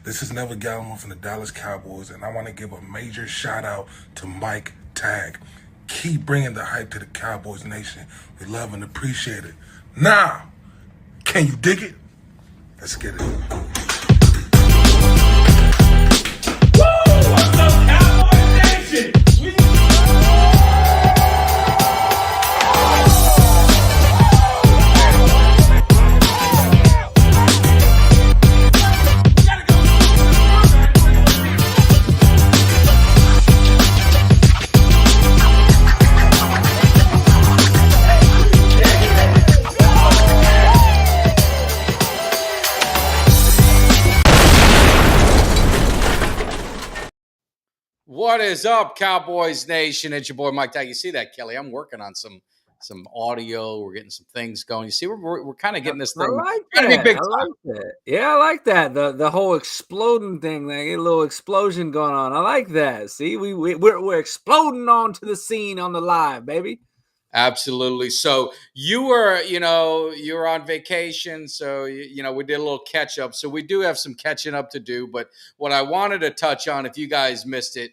This is Neville Gallimore from the Dallas Cowboys, and I want to give a major shout out to Mike Tag. Keep bringing the hype to the Cowboys Nation. We love and appreciate it. Now, can you dig it? Let's get it. What's up, Cowboys Nation? What is up, Cowboys Nation? It's your boy Mike Tag. You see that, Kelly? I'm working on some audio. We're getting some things going. You see, we're kind of getting this I thing like trying to be that. big I time. like that. Yeah, I like that. The whole exploding thing, like a little explosion going on. I like that. See, we're exploding onto the scene on the live, baby. Absolutely. So you were on vacation. So we did a little catch up. So we do have some catching up to do. But what I wanted to touch on, if you guys missed it,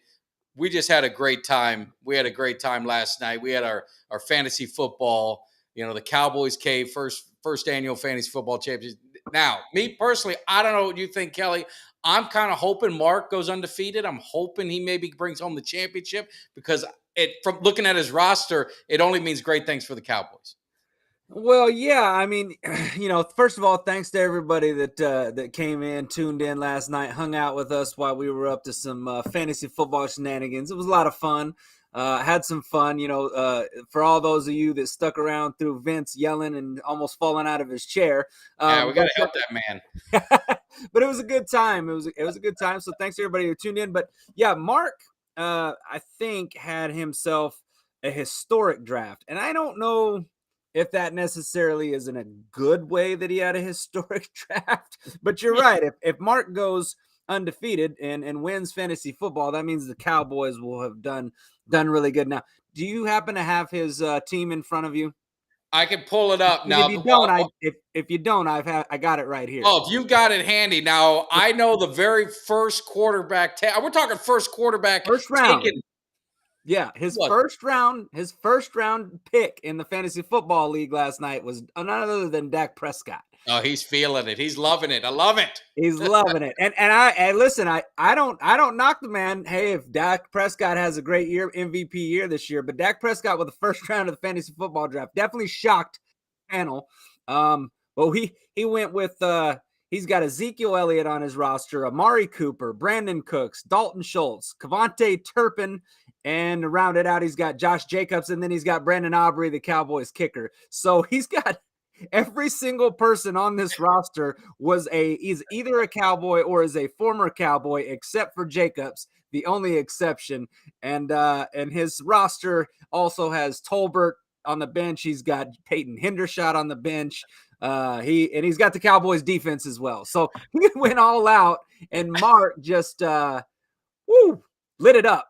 we just had a great time. We had a great time last night. We had our fantasy football. The Cowboys Cave first annual fantasy football championship. Now, me personally, I don't know what you think, Kelly. I'm kind of hoping Mark goes undefeated. I'm hoping he maybe brings home the championship because from looking at his roster, it only means great things for the Cowboys. Well, yeah, I mean, first of all, thanks to everybody that came in, tuned in last night, hung out with us while we were up to some fantasy football shenanigans. It was a lot of fun. Had some fun, for all those of you that stuck around through Vince yelling and almost falling out of his chair. Yeah, we got to help that man. But it was a good time. It was a good time. So thanks to everybody who tuned in. But yeah, Mark, I think had himself a historic draft, and I don't know if that necessarily is in a good way that he had a historic draft. But you're right. If Mark goes undefeated and wins fantasy football, that means the Cowboys will have done really good. Now, do you happen to have his team in front of you? I can pull it up now. If you don't, if you don't, I got it right here. Oh, if you got it handy. Now, I know the very first quarterback. We're talking first quarterback. First round. Taken. Yeah, his first round pick in the fantasy football league last night was none other than Dak Prescott. Oh, he's feeling it. He's loving it. I love it. He's loving it. And I listen, I don't knock the man. Hey, if Dak Prescott has a great year, MVP year this year, but Dak Prescott with the first round of the fantasy football draft definitely shocked the panel. But he went with he's got Ezekiel Elliott on his roster, Amari Cooper, Brandon Cooks, Dalton Schultz, Kevontae Turpin, and to round it out, he's got Josh Jacobs, and then he's got Brandon Aubrey, the Cowboys kicker. So he's got every single person on this roster is either a Cowboy or is a former Cowboy, except for Jacobs, the only exception. And his roster also has Tolbert on the bench. He's got Peyton Hendershot on the bench. He's got the Cowboys defense as well. So he went all out, and Mark just lit it up.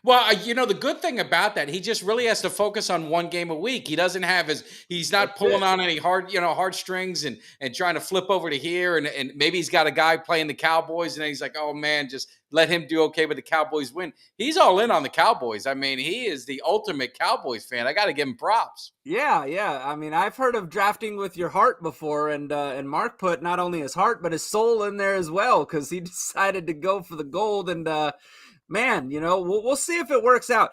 Well, the good thing about that, he just really has to focus on one game a week. He doesn't have he's not pulling on any heartstrings and trying to flip over to here. And maybe he's got a guy playing the Cowboys and then he's like, oh man, just let him do okay, but the Cowboys win. He's all in on the Cowboys. I mean, he is the ultimate Cowboys fan. I got to give him props. Yeah. I mean, I've heard of drafting with your heart before, and Mark put not only his heart, but his soul in there as well, because he decided to go for the gold. And, man, we'll see if it works out.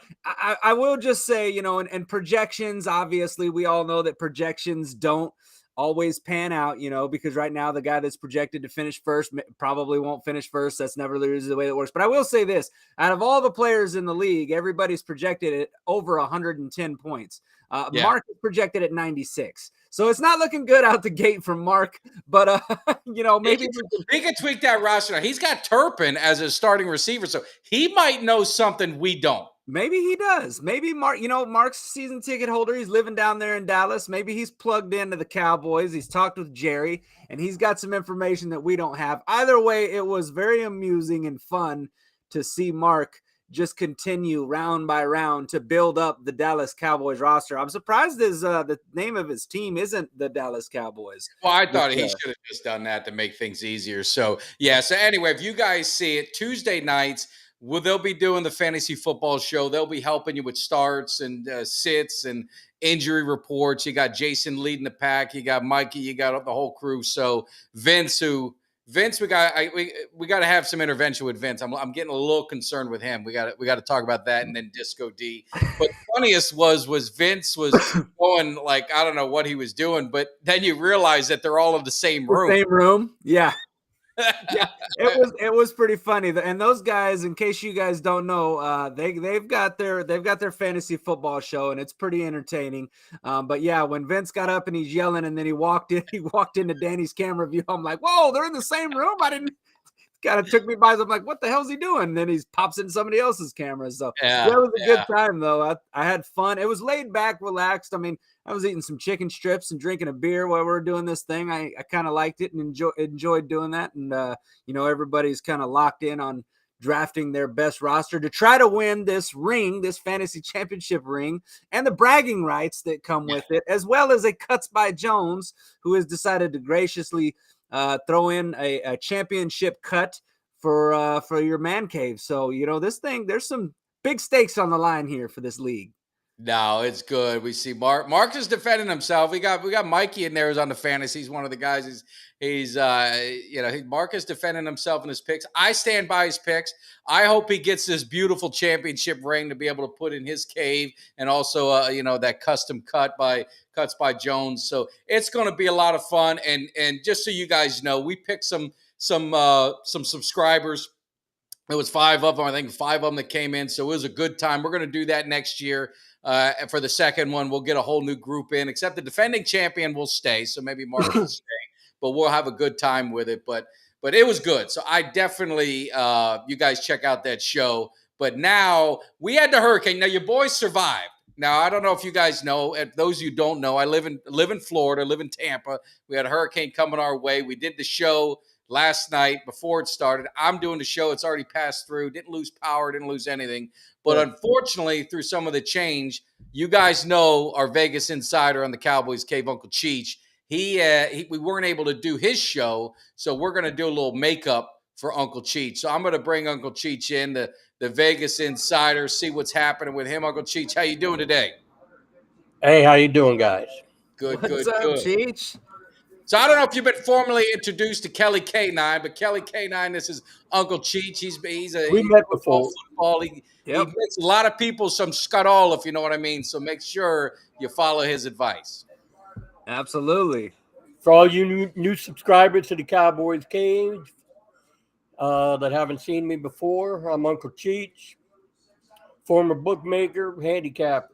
I will just say, and projections, obviously, we all know that projections don't always pan out, because right now the guy that's projected to finish first probably won't finish first. That's never really the way it works. But I will say this, out of all the players in the league, everybody's projected at over 110 points. Mark is projected at 96. So it's not looking good out the gate from Mark, but maybe he can tweak that roster. Now, he's got Turpin as a starting receiver, so he might know something we don't. Maybe he does. Maybe Mark, Mark's a season ticket holder. He's living down there in Dallas. Maybe he's plugged into the Cowboys. He's talked with Jerry, and he's got some information that we don't have. Either way, it was very amusing and fun to see Mark just continue round by round to build up the Dallas Cowboys roster. I'm surprised the name of his team isn't the Dallas Cowboys. Well, I thought he should have just done that to make things easier. So, yeah. So, anyway, if you guys see it, Tuesday nights, they'll be doing the fantasy football show. They'll be helping you with starts and sits and injury reports. You got Jason leading the pack. You got Mikey. You got the whole crew. So, Vince, we got to have some intervention with Vince. I'm getting a little concerned with him. We got to talk about that, and then Disco D. But the funniest was Vince was going like, I don't know what he was doing, but then you realize that they're all in the same room. Same room, yeah. Yeah, it was pretty funny. And those guys, in case you guys don't know, they've got their fantasy football show, and it's pretty entertaining. But yeah, when Vince got up and he's yelling, and then he walked into Danny's camera view, I'm like, whoa, they're in the same room. I didn't. Kind of took me by. I'm like, what the hell's he doing? And then he pops in somebody else's camera. So yeah, it was a good time though. I had fun. It was laid back, relaxed. I mean, I was eating some chicken strips and drinking a beer while we were doing this thing. I kind of liked it and enjoyed doing that. And everybody's kind of locked in on drafting their best roster to try to win this fantasy championship ring, and the bragging rights that come with it, as well as a Cuts by Jones, who has decided to graciously throw in a championship cut for your man cave. So, this thing, there's some big stakes on the line here for this league. No, it's good. We see Mark is defending himself. We got Mikey in there who's on the fantasy. He's one of the guys. Mark is defending himself in his picks. I stand by his picks. I hope he gets this beautiful championship ring to be able to put in his cave, and also that custom Cuts by Jones. So it's going to be a lot of fun. And just so you guys know, we picked some subscribers. It was 5 of them. I think 5 of them that came in. So it was a good time. We're going to do that next year. And for the second one, we'll get a whole new group in, except the defending champion will stay. So maybe Mark will stay, but we'll have a good time with it. But it was good. So I definitely, you guys check out that show. But now we had the hurricane. Now your boys survived. Now, I don't know if you guys know, those of you who don't know, I live in Florida, live in Tampa. We had a hurricane coming our way. We did the show last night before it started. I'm doing the show. It's already passed through. Didn't lose power. Didn't lose anything. But unfortunately, through some of the change, you guys know our Vegas insider on the Cowboys cave, Uncle Cheech. We weren't able to do his show, so we're going to do a little makeup for Uncle Cheech. So I'm going to bring Uncle Cheech in, the Vegas insider, see what's happening with him. Uncle Cheech, how you doing today? Hey, how you doing, guys? Good, What's up, Cheech? So I don't know if you've been formally introduced to Kelly K9, but Kelly K9, this is Uncle Cheech. We met before. Football. He makes a lot of people some scuttle, if you know what I mean. So make sure you follow his advice. Absolutely. For all you new subscribers to the Cowboys Cage that haven't seen me before, I'm Uncle Cheech, former bookmaker, handicapper.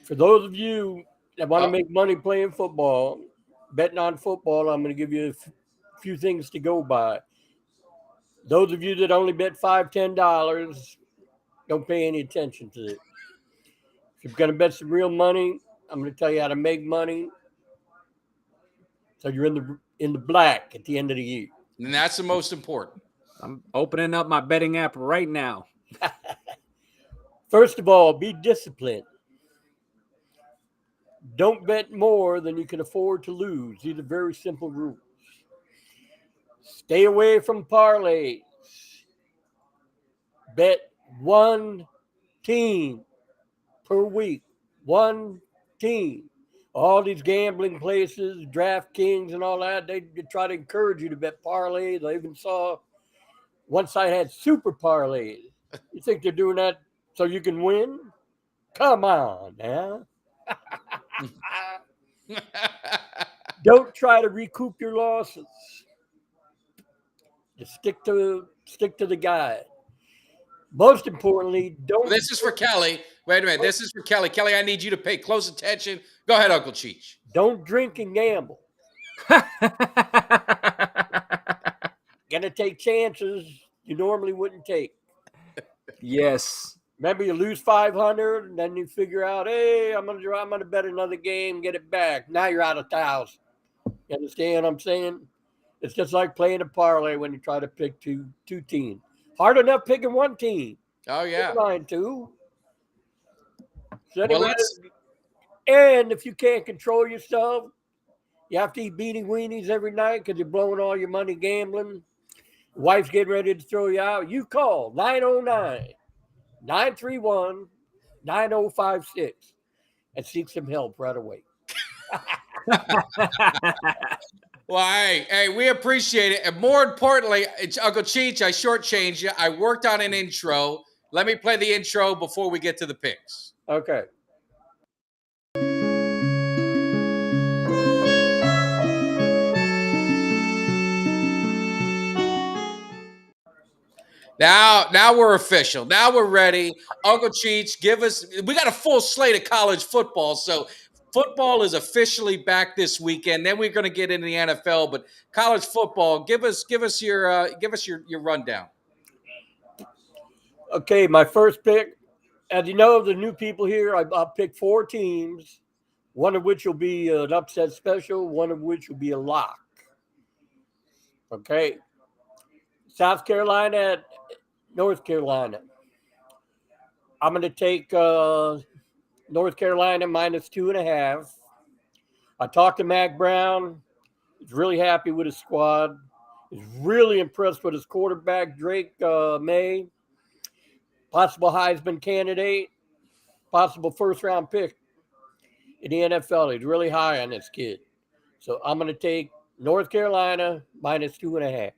For those of you that want to make money playing football, betting on football, I'm going to give you a few things to go by. Those of you that only bet $5, $10, don't pay any attention to it. If you're going to bet some real money, I'm going to tell you how to make money so you're in the black at the end of the year. And that's the most important. I'm opening up my betting app right now. First of all, be disciplined. Don't bet more than you can afford to lose. These are very simple rules. Stay away from parlays. Bet one team per week. One team. All these gambling places, DraftKings and all that, they try to encourage you to bet parlays. I even saw one site had super parlays. You think they're doing that so you can win? Come on now. Don't try to recoup your losses. Just stick to the guide. Most importantly, don't. This is for Kelly. Wait a minute. This is for Kelly. Kelly, I need you to pay close attention. Go ahead, Uncle Cheech. Don't drink and gamble. Gonna take chances you normally wouldn't take. Yes. Remember, you lose 500, and then you figure out, hey, I'm gonna bet another game, get it back. Now you're out of 1,000. You understand what I'm saying? It's just like playing a parlay when you try to pick two teams. Hard enough picking one team. Oh yeah. Mine too. So Well, anyway, and if you can't control yourself, you have to eat beanie weenies every night because you're blowing all your money gambling. Wife's getting ready to throw you out. You call 909-931-9056 and seek some help right away. Well, hey, we appreciate it. And more importantly, it's Uncle Cheech, I shortchanged you. I worked on an intro. Let me play the intro before we get to the picks. Okay. Now we're official. Now we're ready. Uncle Cheech, we got a full slate of college football. So football is officially back this weekend. Then we're going to get into the NFL, but college football, give us your rundown. Okay, my first pick. As you know, the new people here, I'll pick 4 teams, one of which will be an upset special, one of which will be a lock. Okay. South Carolina at North Carolina. I'm going to take North Carolina -2.5. I talked to Mac Brown. He's really happy with his squad. He's really impressed with his quarterback, Drake May. Possible Heisman candidate, possible first-round pick in the NFL. He's really high on this kid. So I'm going to take North Carolina -2.5.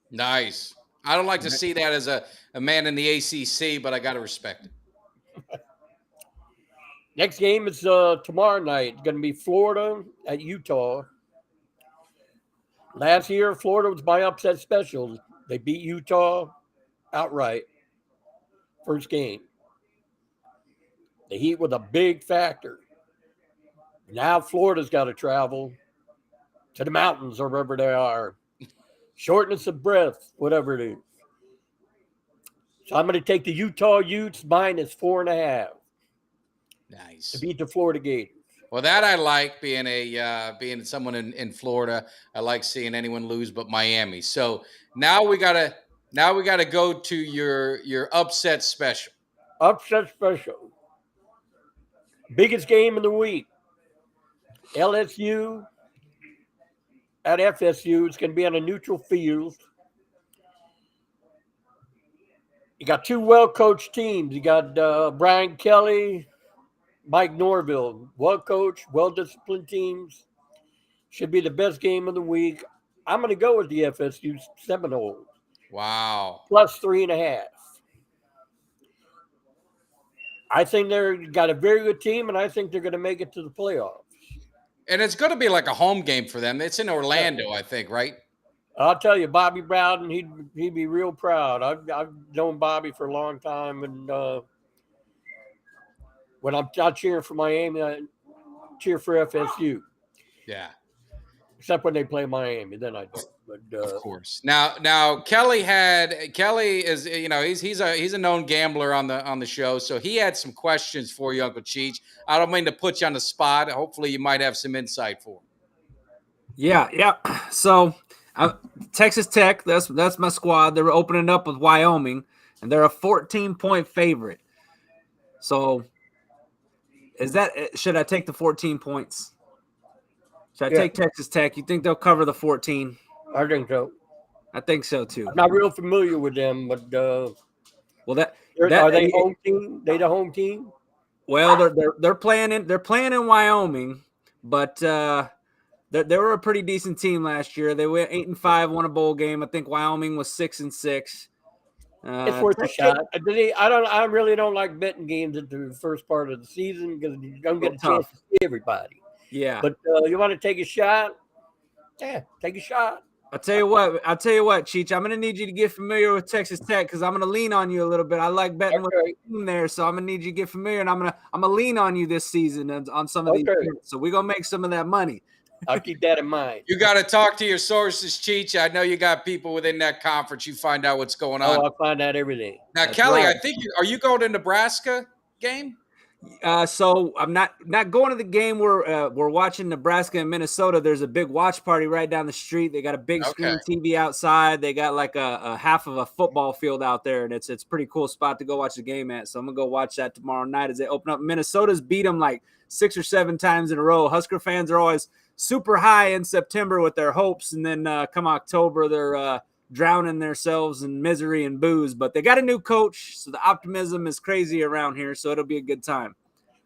Nice. I don't like to see that as a man in the ACC, but I got to respect it. Next game is tomorrow night. It's going to be Florida at Utah. Last year, Florida was my upset special. They beat Utah outright. First game. The heat was a big factor. Now Florida's got to travel to the mountains or wherever they are. Shortness of breath, whatever it is. So I'm going to take the Utah Utes -4.5. Nice. To beat the Florida Gators. Well, that I like being someone in Florida. I like seeing anyone lose but Miami. So now we gotta go to your upset special. Upset special. Biggest game of the week. LSU at FSU. It's going to be on a neutral field. You got 2 well-coached teams. You got Brian Kelly, Mike Norville. Well-coached, well-disciplined teams. Should be the best game of the week. I'm going to go with the FSU Seminoles. Wow. +3.5. I think they've got a very good team, and I think they're going to make it to the playoffs. And it's going to be like a home game for them. It's in Orlando, I think, right? I'll tell you, Bobby Bowden, he'd be real proud. I've known Bobby for a long time, and when I'm not cheering for Miami, I cheer for FSU. Yeah. Except when they play Miami, then I don't. But of course. Now Kelly is, you know, he's a known gambler on the show, so he had some questions for you, Uncle Cheech. I don't mean to put you on the spot. Hopefully, you might have some insight for him. Yeah. So Texas Tech, that's my squad. They're opening up with Wyoming, and they're a 14-point favorite. So, should I take the 14 points? Should I take Texas Tech? You think they'll cover the 14? I think so. I think so too. I'm not real familiar with them, but well, are they home team? They the home team? Well, they're playing in Wyoming, but they were a pretty decent team last year. They went 8-5, won a bowl game. I think Wyoming was 6-6. It's worth a shot. I really don't like betting games at the first part of the season because you don't get a chance to see everybody. Yeah, but you want to take a shot? Yeah, take a shot. I'll tell you what, Cheech. I'm gonna need you to get familiar with Texas Tech because I'm gonna lean on you a little bit. I like betting with the team there, so I'm gonna need you to get familiar, and I'm gonna lean on you this season on some of these. So we're gonna make some of that money. I'll keep that in mind. You got to talk to your sources, Cheech. I know you got people within that conference. You find out what's going on. Oh, I find out everything. Now, Kelly, right. I think are you going to Nebraska game? So I'm not going to the game. We're watching Nebraska and Minnesota. There's a big watch party right down the street. They got a big Okay. screen TV outside. They got like a half of a football field out there, and it's a pretty cool spot to go watch the game at. So I'm gonna go watch that tomorrow night as they open up. Minnesota's beat them like 6 or 7 times in a row. Husker fans are always super high in September with their hopes, and then come October they're drowning themselves in misery and booze. But they got a new coach, so the optimism is crazy around here. So it'll be a good time.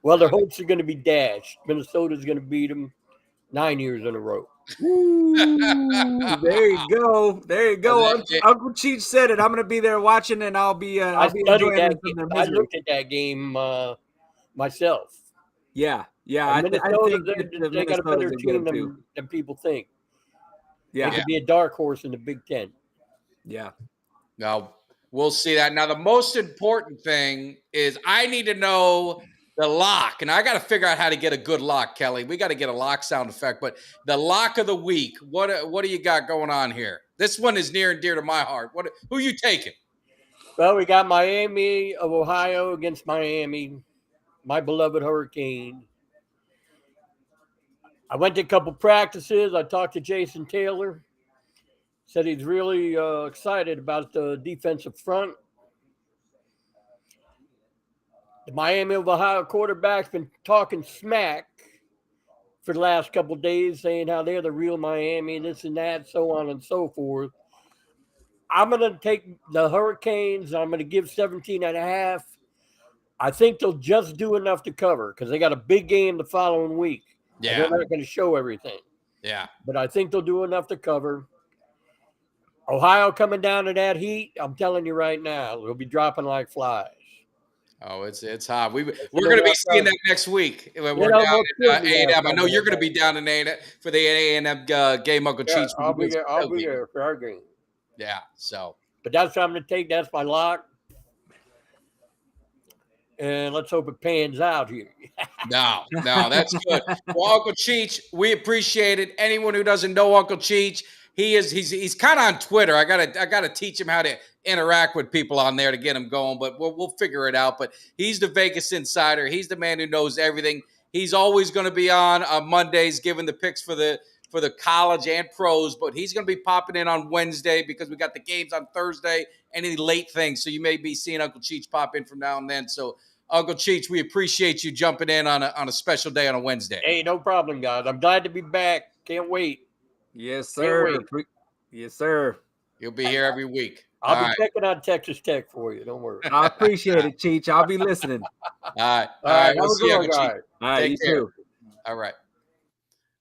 Well, their hopes are going to be dashed. Minnesota's going to beat them 9 years in a row. Ooh, there you go. There you go. Uncle Cheech said it. I'm going to be there watching, and I'll be enjoying that them from their game. I misery. looked at that game myself. Yeah. And I think they got a better Minnesota's team too. than people think. Yeah. They could be a dark horse in the Big Ten. Yeah. Now, we'll see that. Now, the most important thing is I need to know the lock, and I got to figure out how to get a good lock, Kelly. We got to get a lock sound effect, but the lock of the week, what do you got going on here? This one is near and dear to my heart. Who are you taking? Well, we got Miami of Ohio against Miami, my beloved Hurricane. I went to a couple practices. I talked to Jason Taylor. Said he's really excited about the defensive front. The Miami of Ohio quarterback's been talking smack for the last couple of days, saying how they're the real Miami, this and that, so on and so forth. I'm going to take the Hurricanes. I'm going to give 17.5. I think they'll just do enough to cover because they got a big game the following week. Yeah. They're not going to show everything. Yeah. But I think they'll do enough to cover. Ohio coming down to that heat, I'm telling you right now, they'll be dropping like flies. Oh, it's hot. We're going to be seeing that next week. We're down at A&M. I know you're going to be down in A&M for the A&M game, Uncle Cheech. I'll be there for our game. Yeah, so. But that's what I'm going to take. That's my lock. And let's hope it pans out here. No, that's good. Well, Uncle Cheech, we appreciate it. Anyone who doesn't know Uncle Cheech, he's kind of on Twitter. I gotta teach him how to interact with people on there to get him going, but we'll figure it out. But he's the Vegas insider. He's the man who knows everything. He's always going to be on Mondays giving the picks for the college and pros, but he's going to be popping in on Wednesday because we got the games on Thursday, any late things. So you may be seeing Uncle Cheech pop in from now and then. So Uncle Cheech, we appreciate you jumping in on a special day on a Wednesday. Hey, no problem, guys. I'm glad to be back. Can't wait. Yes, sir. Yes, sir. You'll be here every week. I'll be checking on Texas Tech for you. Don't worry. I appreciate it, Cheech. I'll be listening. All right. We'll see you, guys. All right, you too. All right.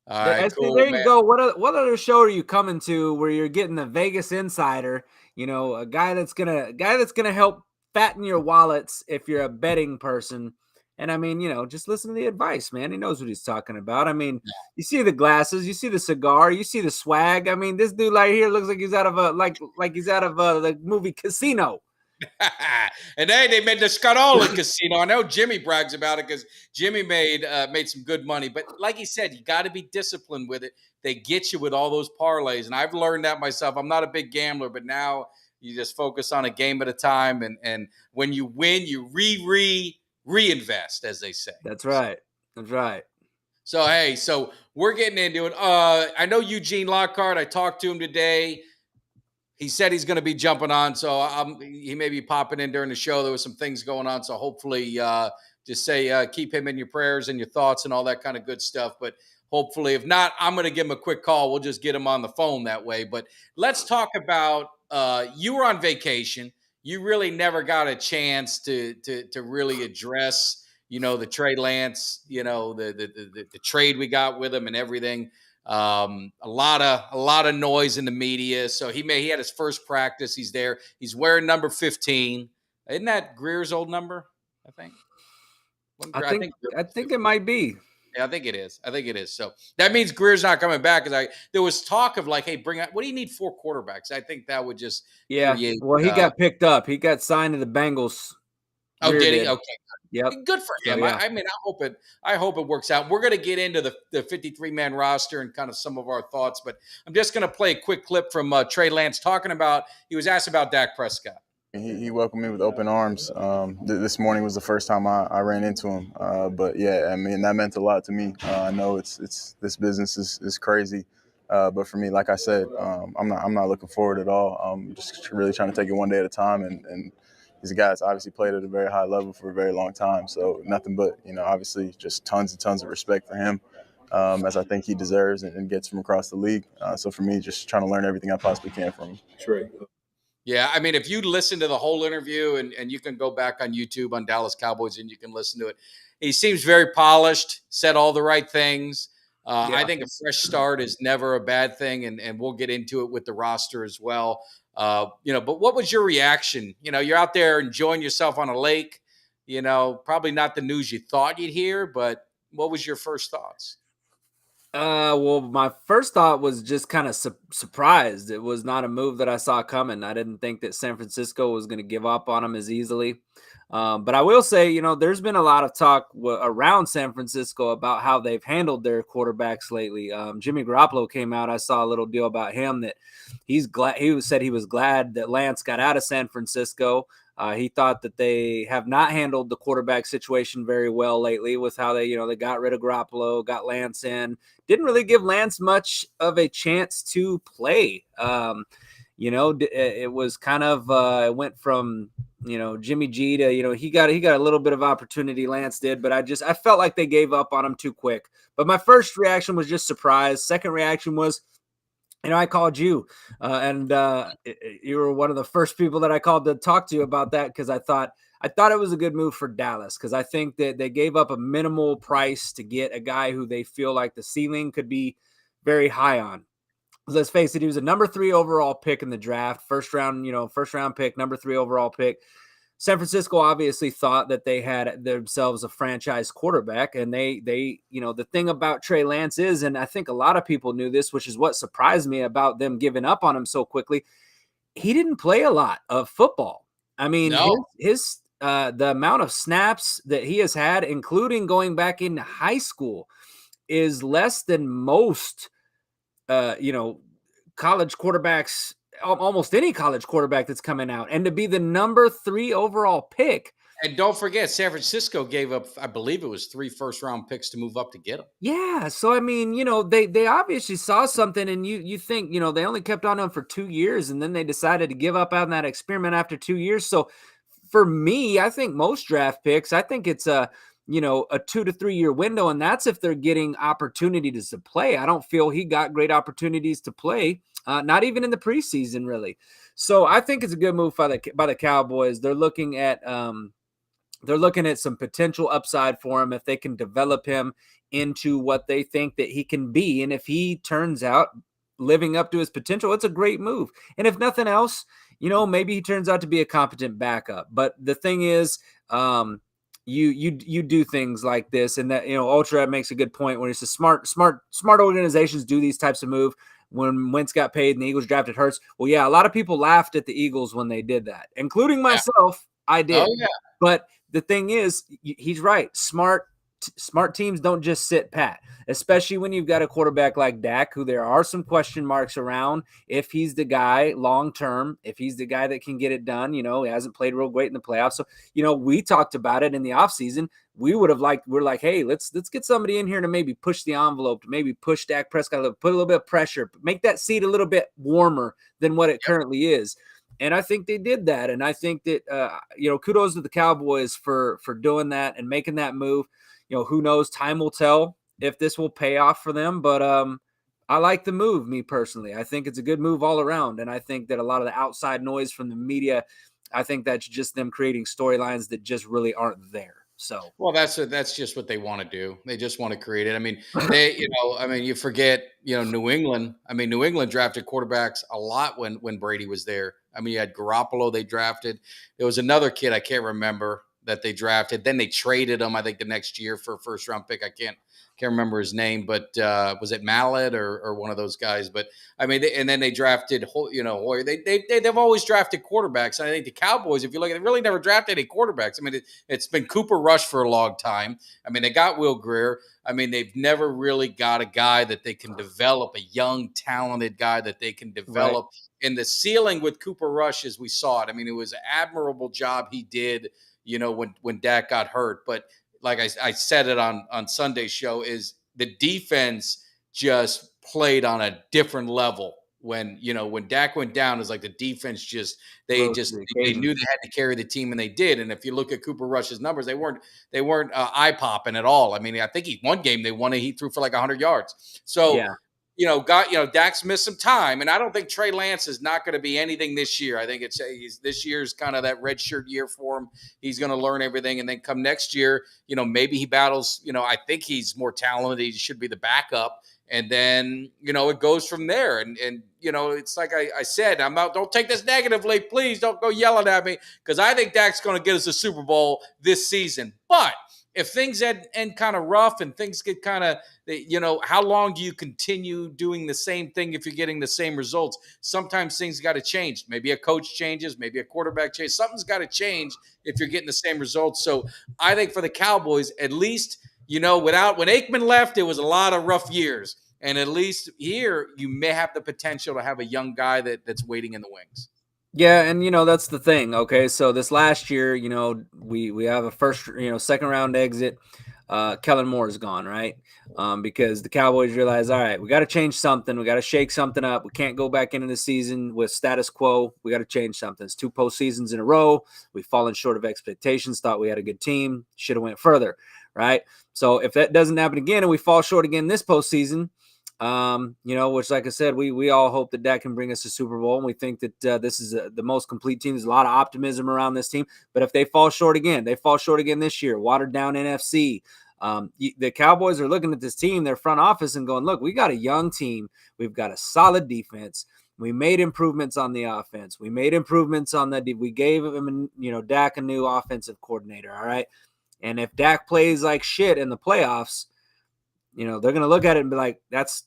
All right, cool, there you man. go. What other show are you coming to where you're getting the Vegas insider? You know, a guy that's gonna help fatten your wallets if you're a betting person. And I mean, you know, just listen to the advice, man. He knows what he's talking about. I mean, you see the glasses, you see the cigar, you see the swag. I mean, this dude right here looks like he's out of the movie Casino. And they made the Scarola Casino. I know Jimmy brags about it because Jimmy made some good money. But like he said, you got to be disciplined with it. They get you with all those parlays. And I've learned that myself. I'm not a big gambler, but now you just focus on a game at a time. And when you win, you reinvest, as they say. That's right. That's right. So, hey, we're getting into it. I know Eugene Lockhart. I talked to him today. He said he's going to be jumping on, so he may be popping in during the show. There was some things going on, so hopefully just say keep him in your prayers and your thoughts and all that kind of good stuff. But hopefully, if not, I'm going to give him a quick call. We'll just get him on the phone that way. But let's talk about you were on vacation. You really never got a chance to really address, you know, the Trey Lance, you know, the trade we got with him and everything. A lot of noise in the media. So he had his first practice. He's there. He's wearing number 15. Isn't that Greer's old number? I think it might be. Yeah, I think it is. So that means Greer's not coming back. Because there was talk of like, hey, what do you need 4 quarterbacks? I think that would just create, well, he got picked up. He got signed to the Bengals. Oh, did he? Okay. Yep. Good for him. So, yeah. I mean, I hope it works out. We're going to get into the 53-man roster and kind of some of our thoughts, but I'm just going to play a quick clip from Trey Lance talking about, he was asked about Dak Prescott. He welcomed me with open arms. This morning was the first time I ran into him. But yeah, I mean, that meant a lot to me. I know it's this business is crazy. But for me, like I said, I'm not looking forward at all. I'm just really trying to take it one day at a time. And these guys obviously played at a very high level for a very long time. So nothing but, obviously just tons and tons of respect for him, as I think he deserves and gets from across the league. So for me, just trying to learn everything I possibly can from him. Trey. Yeah, I mean, if you listen to the whole interview, and you can go back on YouTube on Dallas Cowboys and you can listen to it, he seems very polished, said all the right things. I think a fresh start is never a bad thing, and we'll get into it with the roster as well. But what was your reaction? You're out there enjoying yourself on a lake, probably not the news you thought you'd hear, but what was your first thoughts? Well, my first thought was just kind of surprised. It was not a move that I saw coming. I didn't think that San Francisco was going to give up on him as easily. But I will say, there's been a lot of talk around San Francisco about how they've handled their quarterbacks lately. Jimmy Garoppolo came out. I saw a little deal about him that he's glad. Said he was glad that Lance got out of San Francisco. He thought that they have not handled the quarterback situation very well lately with how they got rid of Garoppolo, got Lance in, didn't really give Lance much of a chance to play. It was kind of it went from Jimmy G to he got a little bit of opportunity. Lance did, but I felt like they gave up on him too quick. But my first reaction was just surprise. Second reaction was, I called you, and you were one of the first people that I called to talk to you about that because I thought it was a good move for Dallas because I think that they gave up a minimal price to get a guy who they feel like the ceiling could be very high on. Let's face it, he was a number 3 overall pick in the draft, first round pick, number 3 overall pick. San Francisco obviously thought that they had themselves a franchise quarterback, and they the thing about Trey Lance is, and I think a lot of people knew this, which is what surprised me about them giving up on him so quickly. He didn't play a lot of football. I mean, No. his the amount of snaps that he has had, including going back into high school, is less than most college quarterbacks, almost any college quarterback that's coming out, and to be the number 3 overall pick. And don't forget, San Francisco gave up, I believe it was 3 first-round picks to move up to get him. Yeah, so I mean, they obviously saw something, and you think, they only kept on him for 2 years, and then they decided to give up on that experiment after 2 years. So for me, I think most draft picks, I think it's a 2 to 3 year window, and that's if they're getting opportunities to play. I don't feel he got great opportunities to play, not even in the preseason, really. So I think it's a good move by the Cowboys. They're looking at some potential upside for him if they can develop him into what they think that he can be, and if he turns out living up to his potential, it's a great move. And if nothing else, maybe he turns out to be a competent backup. But the thing is, you do things like this, and that Ultra makes a good point when he says smart organizations do these types of move. When Wentz got paid and the Eagles drafted Hurts, well, yeah, a lot of people laughed at the Eagles when they did that, including myself. I did. Oh, yeah. But the thing is, he's right. Smart teams don't just sit pat, especially when you've got a quarterback like Dak, who there are some question marks around if he's the guy long term, if he's the guy that can get it done. He hasn't played real great in the playoffs. So, we talked about it in the offseason. We're like, hey, let's get somebody in here to maybe push the envelope, to maybe push Dak Prescott, put a little bit of pressure, make that seat a little bit warmer than what it currently is. And I think they did that. And I think that, kudos to the Cowboys for doing that and making that move. Who knows? Time will tell if this will pay off for them. But I like the move, me personally. I think it's a good move all around. And I think that a lot of the outside noise from the media, I think that's just them creating storylines that just really aren't there. So, well, that's just what they want to do. They just want to create it. I mean, you forget, New England. I mean, New England drafted quarterbacks a lot when Brady was there. I mean, you had Garoppolo they drafted. There was another kid I can't remember. that they drafted. Then they traded him, I think, the next year for a first round pick. I can't remember his name, but was it Mallet or one of those guys? But I mean, and then they drafted, Hoyer. They've always drafted quarterbacks. And I think the Cowboys, if you look at it, they really never drafted any quarterbacks. I mean, it's been Cooper Rush for a long time. I mean, they got Will Grier. I mean, they've never really got a guy that they can develop, a young, talented guy that they can develop. Right. And the ceiling with Cooper Rush, as we saw it, I mean, it was an admirable job he did, when Dak got hurt. But like I said it on Sunday's show, is the defense just played on a different level. When Dak went down, it's like the defense they knew they had to carry the team, and they did. And if you look at Cooper Rush's numbers, they weren't eye popping at all. I mean, I think one game they won, he threw for like 100 yards. So Dak's missed some time, and I don't think Trey Lance is not going to be anything this year. I think this year's kind of that red shirt year for him. He's going to learn everything, and then come next year, maybe he battles. I think he's more talented. He should be the backup. And then, it goes from there. And it's like I said, don't take this negatively. Please don't go yelling at me, because I think Dak's going to get us a Super Bowl this season. But if things end kind of rough and things get kind of, how long do you continue doing the same thing if you're getting the same results? Sometimes things got to change. Maybe a coach changes, maybe a quarterback changes. Something's got to change if you're getting the same results. So I think for the Cowboys, at least, when Aikman left, it was a lot of rough years. And at least here, you may have the potential to have a young guy that's waiting in the wings. Yeah, and that's the thing. Okay, so this last year, we have a second round exit. Kellen Moore is gone, right? Because the Cowboys realized, all right, we got to change something. We got to shake something up. We can't go back into the season with status quo. We got to change something. It's 2 postseasons in a row. We've fallen short of expectations. Thought we had a good team. Should have went further, right? So if that doesn't happen again and we fall short again this postseason, which, like I said, we all hope that Dak can bring us a Super Bowl, and we think that this is the most complete team. There's a lot of optimism around this team, but if they fall short again this year, watered down NFC, the Cowboys are looking at this team, their front office, and going, look, we got a young team. We've got a solid defense. We made improvements on the offense. We made improvements on we gave him, Dak a new offensive coordinator. All right. And if Dak plays like shit in the playoffs, they're going to look at it and be like, that's,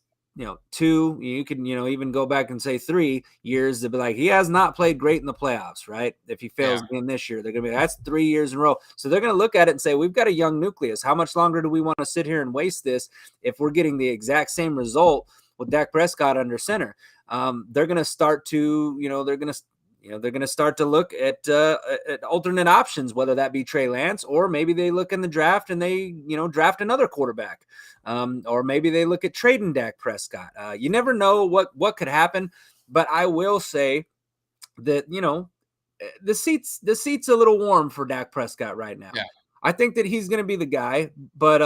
2, you can, even go back and say 3 years to be like, he has not played great in the playoffs, right? If he fails again this year, they're going to be, that's 3 years in a row. So they're going to look at it and say, we've got a young nucleus. How much longer do we want to sit here and waste this if we're getting the exact same result with Dak Prescott under center? They're going to start to, they're going to start to look at alternate options, whether that be Trey Lance, or maybe they look in the draft and they, draft another quarterback. Or maybe they look at trading Dak Prescott. You never know what could happen, but I will say that, the seat's a little warm for Dak Prescott right now. Yeah. I think that he's going to be the guy, but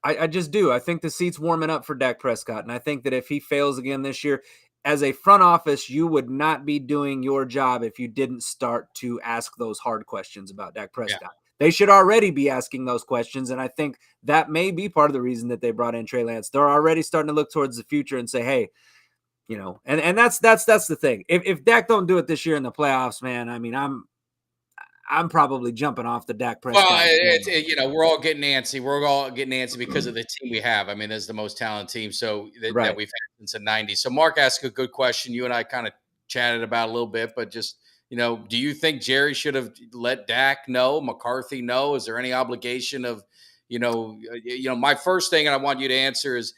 I just do. I think the seat's warming up for Dak Prescott. And I think that if he fails again this year, as a front office, you would not be doing your job if you didn't start to ask those hard questions about Dak Prescott. Yeah. They should already be asking those questions, and I think that may be part of the reason that they brought in Trey Lance. They're already starting to look towards the future and say, hey, and that's the thing. If Dak don't do it this year in the playoffs, man, I mean, I'm probably jumping off the Dak Prescott. Well, we're all getting antsy. We're all getting antsy because of the team we have. I mean, it's the most talented team that we've had since the 90s. So Mark asked a good question. You and I kind of chatted about a little bit, but just, do you think Jerry should have let Dak know, McCarthy know? Is there any obligation of, my first thing, and I want you to answer, is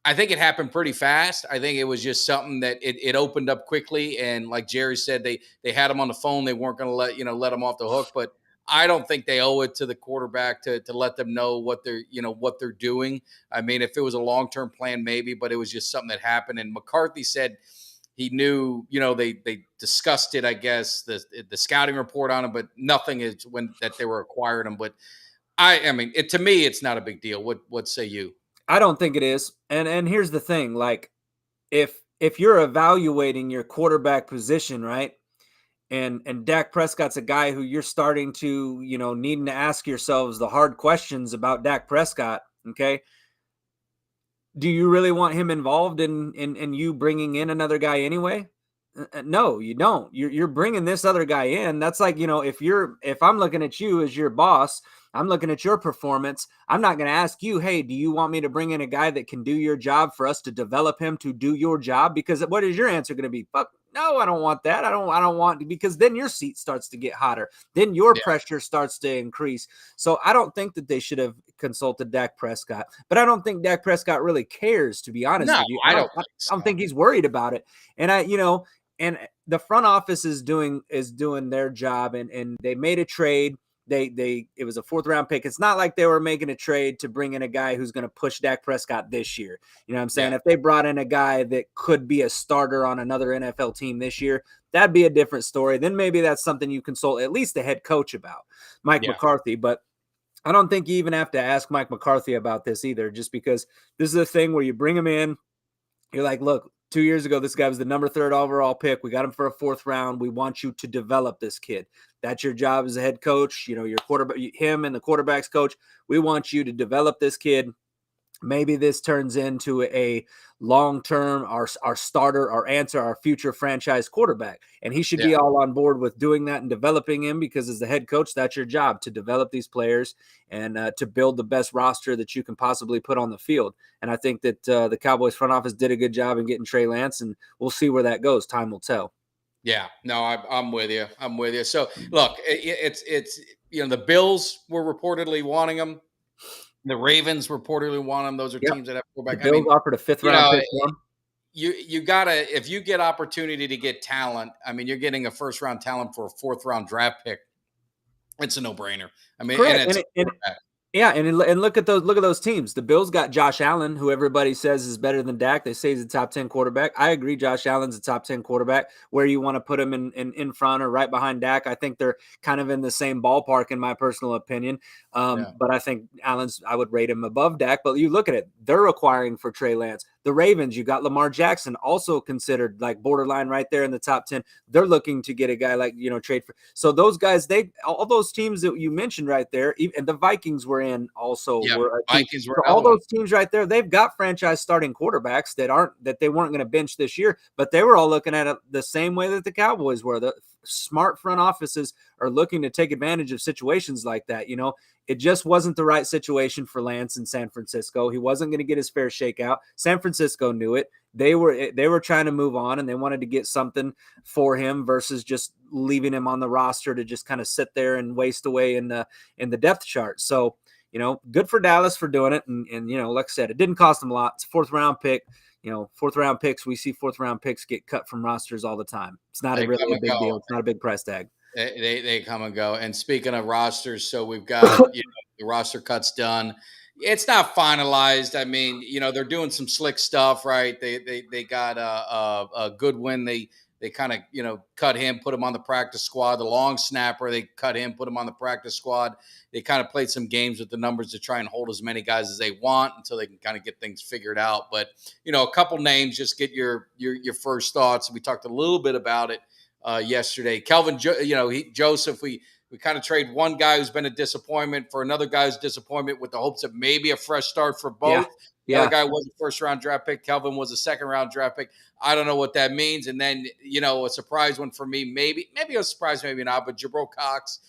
I think it happened pretty fast. I think it was just something that it opened up quickly. And like Jerry said, they had him on the phone. They weren't going to let him off the hook. But I don't think they owe it to the quarterback to let them know what they're doing. I mean, if it was a long-term plan, maybe, but it was just something that happened. And McCarthy said he knew, they discussed it, I guess, the scouting report on him, but nothing is that they were acquiring him. But I mean, to me, it's not a big deal. What say you? I don't think it is. And here's the thing, like if you're evaluating your quarterback position, right? And Dak Prescott's a guy who you're starting to, needing to ask yourselves the hard questions about Dak Prescott, okay? Do you really want him involved in you bringing in another guy anyway? No, you don't. You're bringing this other guy in. That's like, if I'm looking at you as your boss, I'm looking at your performance. I'm not going to ask you, hey, do you want me to bring in a guy that can do your job for us to develop him to do your job? Because what is your answer going to be? Fuck, no, I don't want that. I don't want, because then your seat starts to get hotter. Then your pressure starts to increase. So I don't think that they should have consulted Dak Prescott, but I don't think Dak Prescott really cares, to be honest No, with you. I don't think so. I don't think he's worried about it. And and the front office is doing their job, and they made a trade. It was a 4th round pick. It's not like they were making a trade to bring in a guy who's going to push Dak Prescott this year. You know what I'm saying? Yeah. If they brought in a guy that could be a starter on another NFL team this year, that'd be a different story. Then maybe that's something you consult at least the head coach about, Mike McCarthy. But I don't think you even have to ask Mike McCarthy about this either, just because this is a thing where you bring him in. You're like, look, 2 years ago, this guy was the number 3rd overall pick. We got him for a 4th round. We want you to develop this kid. That's your job as a head coach. Your quarterback, him and the quarterback's coach. We want you to develop this kid. Maybe this turns into a long-term, our starter, our answer, our future franchise quarterback. And he should be all on board with doing that and developing him, because as the head coach, that's your job, to develop these players and to build the best roster that you can possibly put on the field. And I think that the Cowboys front office did a good job in getting Trey Lance, and we'll see where that goes. Time will tell. Yeah, no, I'm with you. I'm with you. So look, it's the Bills were reportedly wanting him. The Ravens reportedly want him. Those are teams that have quarterback. The Bills offered a 5th round pick for him. You gotta, if you get opportunity to get talent, I mean, you're getting a 1st round talent for a 4th round draft pick. It's a no brainer. I mean, and look at those teams. The Bills got Josh Allen, who everybody says is better than Dak. They say he's a top 10 quarterback. I agree. Josh Allen's a top 10 quarterback. Where you want to put him in front or right behind Dak, I think they're kind of in the same ballpark in my personal opinion. But I think I would rate him above Dak. But you look at it, they're acquiring for Trey Lance. The Ravens, you got Lamar Jackson, also considered like borderline right there in the top 10. They're looking to get a guy like, trade for. So those guys, all those teams that you mentioned right there, and the Vikings were in also. Yeah, Vikings were all those teams right there. They've got franchise starting quarterbacks that they weren't going to bench this year, but they were all looking at it the same way that the Cowboys were. The smart front offices are looking to take advantage of situations like that. It just wasn't the right situation for Lance in San Francisco. He wasn't going to get his fair shakeout. San Francisco knew it. They were trying to move on, and they wanted to get something for him versus just leaving him on the roster to just kind of sit there and waste away in the depth chart. So, good for Dallas for doing it. And like I said, it didn't cost them a lot. It's a 4th round pick. 4th round picks, we see 4th round picks get cut from rosters all the time. It's not really a big deal. It's not a big price tag. They come and go. And speaking of rosters, so we've got the roster cuts done. It's not finalized. I mean, they're doing some slick stuff, right? They got a Goodwin. They kind of cut him, put him on the practice squad. The long snapper, they cut him, put him on the practice squad. They kind of played some games with the numbers to try and hold as many guys as they want until they can kind of get things figured out. But a couple names, just get your first thoughts. We talked a little bit about it yesterday. Kelvin, Joseph, we kind of trade one guy who's been a disappointment for another guy's disappointment with the hopes of maybe a fresh start for both. The other guy was a 1st round draft pick. Kelvin was a 2nd round draft pick. I don't know what that means. And then, a surprise one for me, maybe a surprise, maybe not, but Jabril Cox,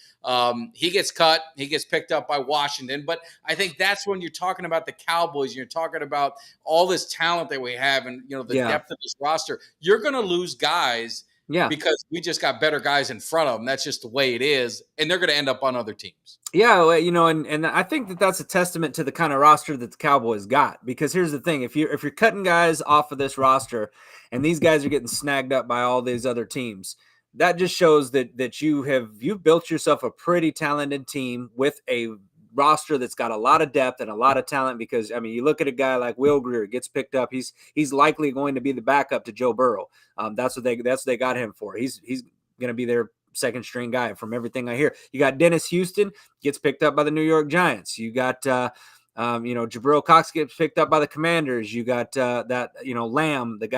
he gets cut. He gets picked up by Washington. But I think that's when you're talking about the Cowboys, and you're talking about all this talent that we have and, the depth of this roster. You're going to lose guys. Yeah, because we just got better guys in front of them. That's just the way it is, and they're going to end up on other teams. Yeah, well, and I think that's a testament to the kind of roster that the Cowboys got. Because here's the thing: if you're cutting guys off of this roster, and these guys are getting snagged up by all these other teams, that just shows that you've built yourself a pretty talented team with a roster that's got a lot of depth and a lot of talent. Because you look at a guy like Will Grier gets picked up. He's likely going to be the backup to Joe Burrow. That's what they got him for. He's going to be their 2nd string guy from everything I hear. You got Dennis Houston gets picked up by the New York Giants. You got Jabril Cox gets picked up by the Commanders. You got Lamb, the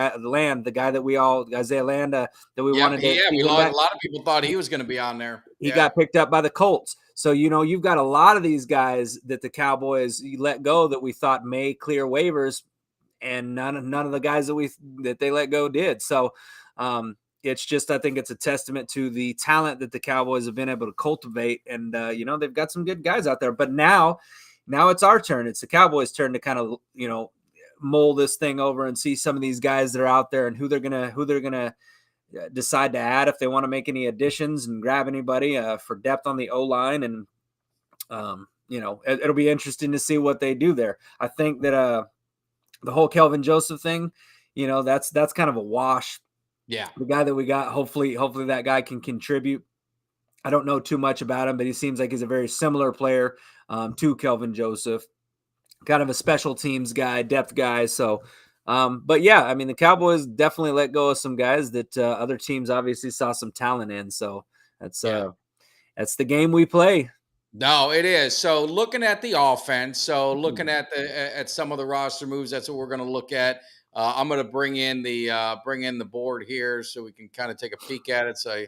guy that we all Isaiah Landa that we wanted to. Yeah, a lot of people thought he was going to be on there. He got picked up by the Colts. So, you've got a lot of these guys that the Cowboys let go that we thought may clear waivers, and none of the guys that they let go did. So, It's just, I think it's a testament to the talent that the Cowboys have been able to cultivate. And, they've got some good guys out there. But now it's our turn. It's the Cowboys' turn to kind of, mold this thing over and see some of these guys that are out there and who they're gonna decide to add if they want to make any additions and grab anybody for depth on the O-line. And, it'll be interesting to see what they do there. I think that the whole Kelvin Joseph thing, that's kind of a wash. Yeah. The guy that we got, hopefully that guy can contribute. I don't know too much about him, but he seems like he's a very similar player to Kelvin Joseph, kind of a special teams guy, depth guy. So, but yeah, I mean, the Cowboys definitely let go of some guys that other teams obviously saw some talent in. So that's the game we play. No, it is. So looking at the offense, so looking at some of the roster moves, that's what we're going to look at. I'm going to bring in the board here so we can kind of take a peek at it. So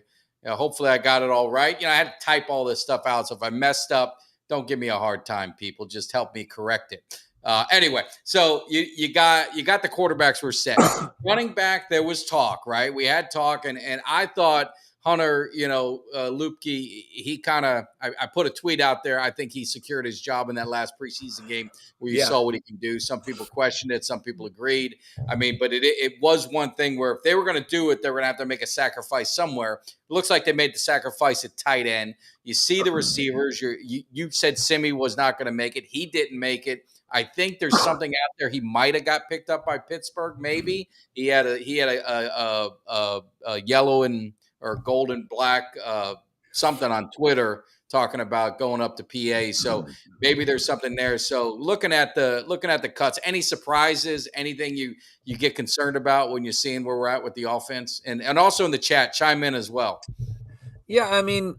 hopefully I got it all right. I had to type all this stuff out. So if I messed up, don't give me a hard time, people. Just help me correct it. Anyway, so you got the quarterbacks were set. Running back, there was talk, right? We had talk, and I thought Hunter, Lupke, he kind of, I put a tweet out there. I think he secured his job in that last preseason game where you saw what he can do. Some people questioned it. Some people agreed. I mean, but it was one thing where if they were going to do it, they were going to have to make a sacrifice somewhere. It looks like they made the sacrifice at tight end. You see the receivers. You said Simi was not going to make it. He didn't make it. I think there's something out there. He might have got picked up by Pittsburgh. Maybe he had a yellow and or gold and black something on Twitter talking about going up to PA. So maybe there's something there. So looking at the cuts, any surprises, anything you get concerned about when you're seeing where we're at with the offense, and also in the chat, chime in as well. Yeah, I mean,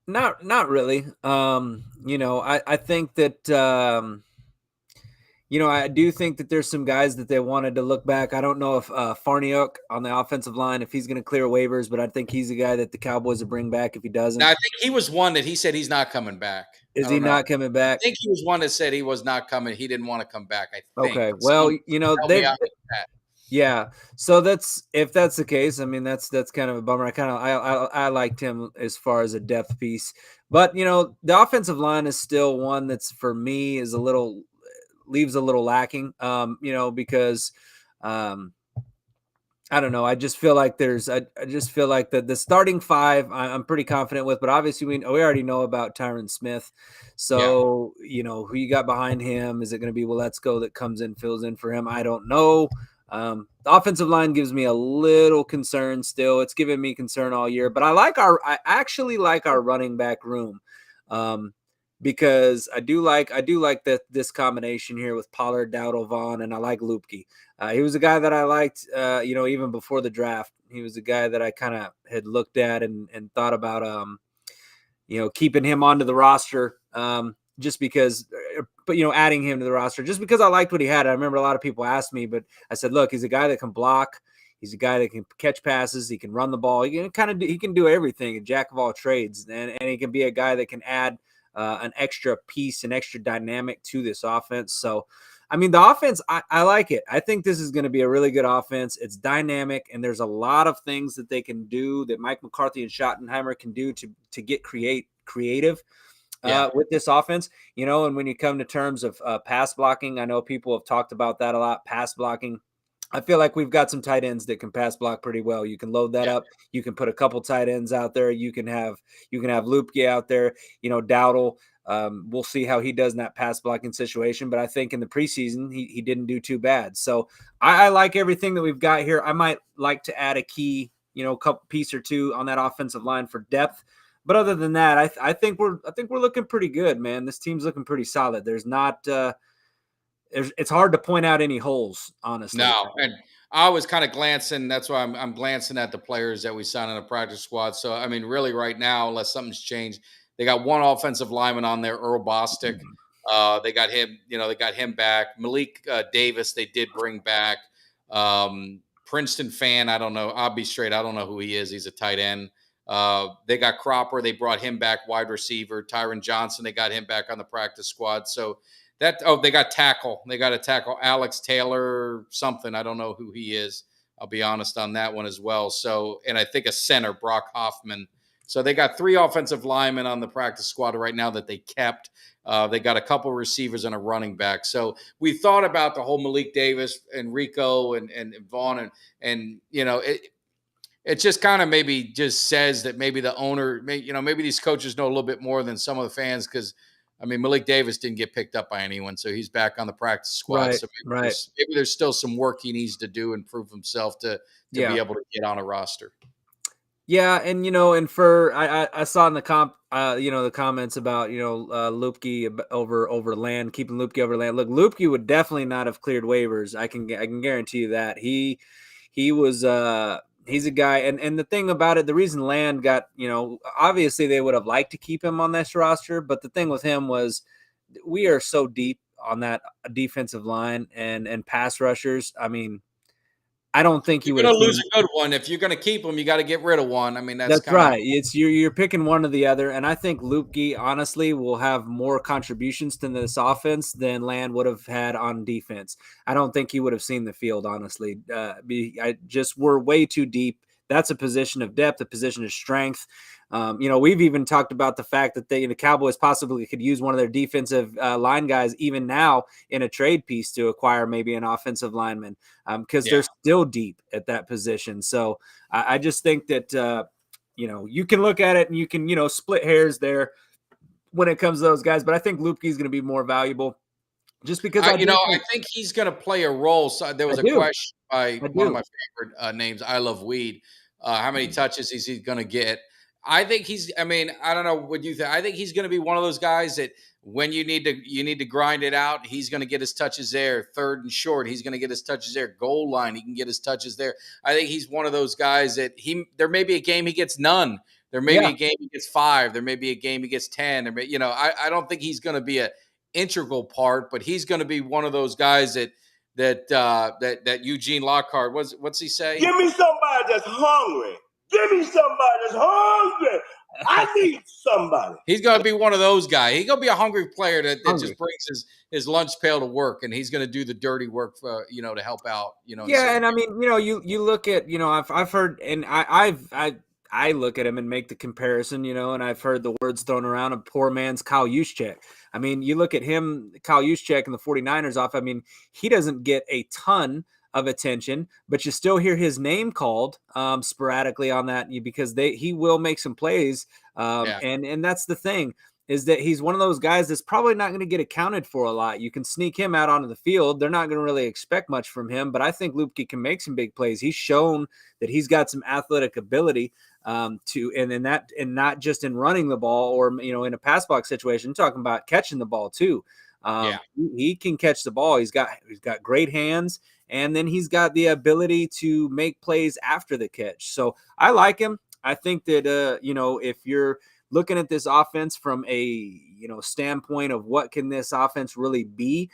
not really. I think that. I do think that there's some guys that they wanted to look back. I don't know if Farniok on the offensive line, if he's going to clear waivers, but I think he's a guy that the Cowboys will bring back if he doesn't. Now, I think he was one that he said he's not coming back. Is he not coming back? I think he was one that said he was not coming. He didn't want to come back, I think. Okay. Well, yeah. So if that's the case, I mean, that's kind of a bummer. I liked him as far as a depth piece, but the offensive line is still one that's for me is leaves a little lacking, because I don't know. I just feel like the starting five I'm pretty confident with, but obviously we already know about Tyron Smith. So, who you got behind him? Is it going to be Willetsko that comes in, fills in for him? I don't know. The offensive line gives me a little concern still. It's given me concern all year, but I actually like our running back room. Because I do like that this combination here with Pollard, Dowdle, Vaughn, and I like Lupke. He was a guy that I liked, even before the draft. He was a guy that I kind of had looked at and thought about, keeping him onto the roster just because, but adding him to the roster just because I liked what he had. I remember a lot of people asked me, but I said, look, he's a guy that can block. He's a guy that can catch passes. He can run the ball. He can do everything, a jack of all trades, and he can be a guy that can add an extra piece, an extra dynamic to this offense. So, I mean, the offense, I like it. I think this is going to be a really good offense. It's dynamic, and there's a lot of things that they can do that Mike McCarthy and Schottenheimer can do to get creative with this offense. And when you come to terms of pass blocking, I know people have talked about that a lot, pass blocking. I feel like we've got some tight ends that can pass block pretty well. You can load that up. You can put a couple tight ends out there. You can have Lupke out there. Dowdle. We'll see how he does in that pass blocking situation. But I think in the preseason he didn't do too bad. So I like everything that we've got here. I might like to add a key, couple piece or two on that offensive line for depth. But other than that, I think we're looking pretty good, man. This team's looking pretty solid. There's not. It's hard to point out any holes, honestly. No, and I was kind of glancing. That's why I'm glancing at the players that we signed in the practice squad. So, I mean, really right now, unless something's changed, they got one offensive lineman on there, Earl Bostic. They got him, they got him back. Malik Davis, they did bring back. Princeton fan, I don't know. I'll be straight. I don't know who he is. He's a tight end. They got Cropper. They brought him back, wide receiver. Tyron Johnson, they got him back on the practice squad. So, they got tackle. They got a tackle, Alex Taylor something. I don't know who he is. I'll be honest on that one as well. So, and I think a center, Brock Hoffman. So they got 3 offensive linemen on the practice squad right now that they kept. They got a couple receivers and a running back. So we thought about the whole Malik Davis and Rico and Vaughn and it just kind of maybe just says that maybe the owner, maybe these coaches know a little bit more than some of the fans because, I mean, Malik Davis didn't get picked up by anyone, so he's back on the practice squad. Right, So right. maybe there's still some work he needs to do and prove himself to Yeah. be able to get on a roster. Yeah, and and for I saw in the the comments about Lupke over Land, keeping Lupke over Land. Look, Lupke would definitely not have cleared waivers. I can guarantee you that he was he's a guy, and the thing about it, the reason Land got obviously they would have liked to keep him on this roster, but the thing with him was we are so deep on that defensive line and pass rushers. I mean, I don't think he You're would going have to lose a good one. If you're going to keep him, you got to get rid of one. I mean, that's kind of right. It's you're picking one or the other, and I think Lupke honestly will have more contributions to this offense than Land would have had on defense. I don't think he would have seen the field honestly. We're way too deep. That's a position of depth, a position of strength. We've even talked about the fact that the Cowboys possibly could use one of their defensive line guys even now in a trade piece to acquire maybe an offensive lineman because they're still deep at that position. So I just think that, you can look at it and you can, split hairs there when it comes to those guys. But I think Lupke is going to be more valuable just because I think he's going to play a role. So there was a question by one of my favorite names, I Love Weed. How many touches is he going to get? I think I don't know what you think. I think he's going to be one of those guys that when you need to grind it out, he's going to get his touches there. 3rd and short, he's going to get his touches there. Goal line, he can get his touches there. I think he's one of those guys that there may be a game he gets none. There may be a game he gets 5. There may be a game he gets 10. I don't think he's going to be a integral part, but he's going to be one of those guys that Eugene Lockhart what's he say? Give me somebody that's hungry. Give me somebody that's hungry. I need somebody. He's going to be one of those guys. He's going to be a hungry player that just brings his lunch pail to work, and he's going to do the dirty work for to help out. Yeah, and I mean, you look at I've heard, and I look at him and make the comparison, and I've heard the words thrown around of poor man's Kyle Juszczyk. I mean, you look at him, Kyle Juszczyk and the 49ers off. I mean, he doesn't get a ton of attention, but you still hear his name called sporadically on that because he will make some plays. And that's the thing is that he's one of those guys that's probably not going to get accounted for a lot. You can sneak him out onto the field. They're not going to really expect much from him, but I think Lupke can make some big plays. He's shown that he's got some athletic ability and not just in running the ball or, in a pass block situation. I'm talking about catching the ball too. He can catch the ball. He's got great hands, and then he's got the ability to make plays after the catch. So I like him. I think that, if you're looking at this offense from a, standpoint of what can this offense really be,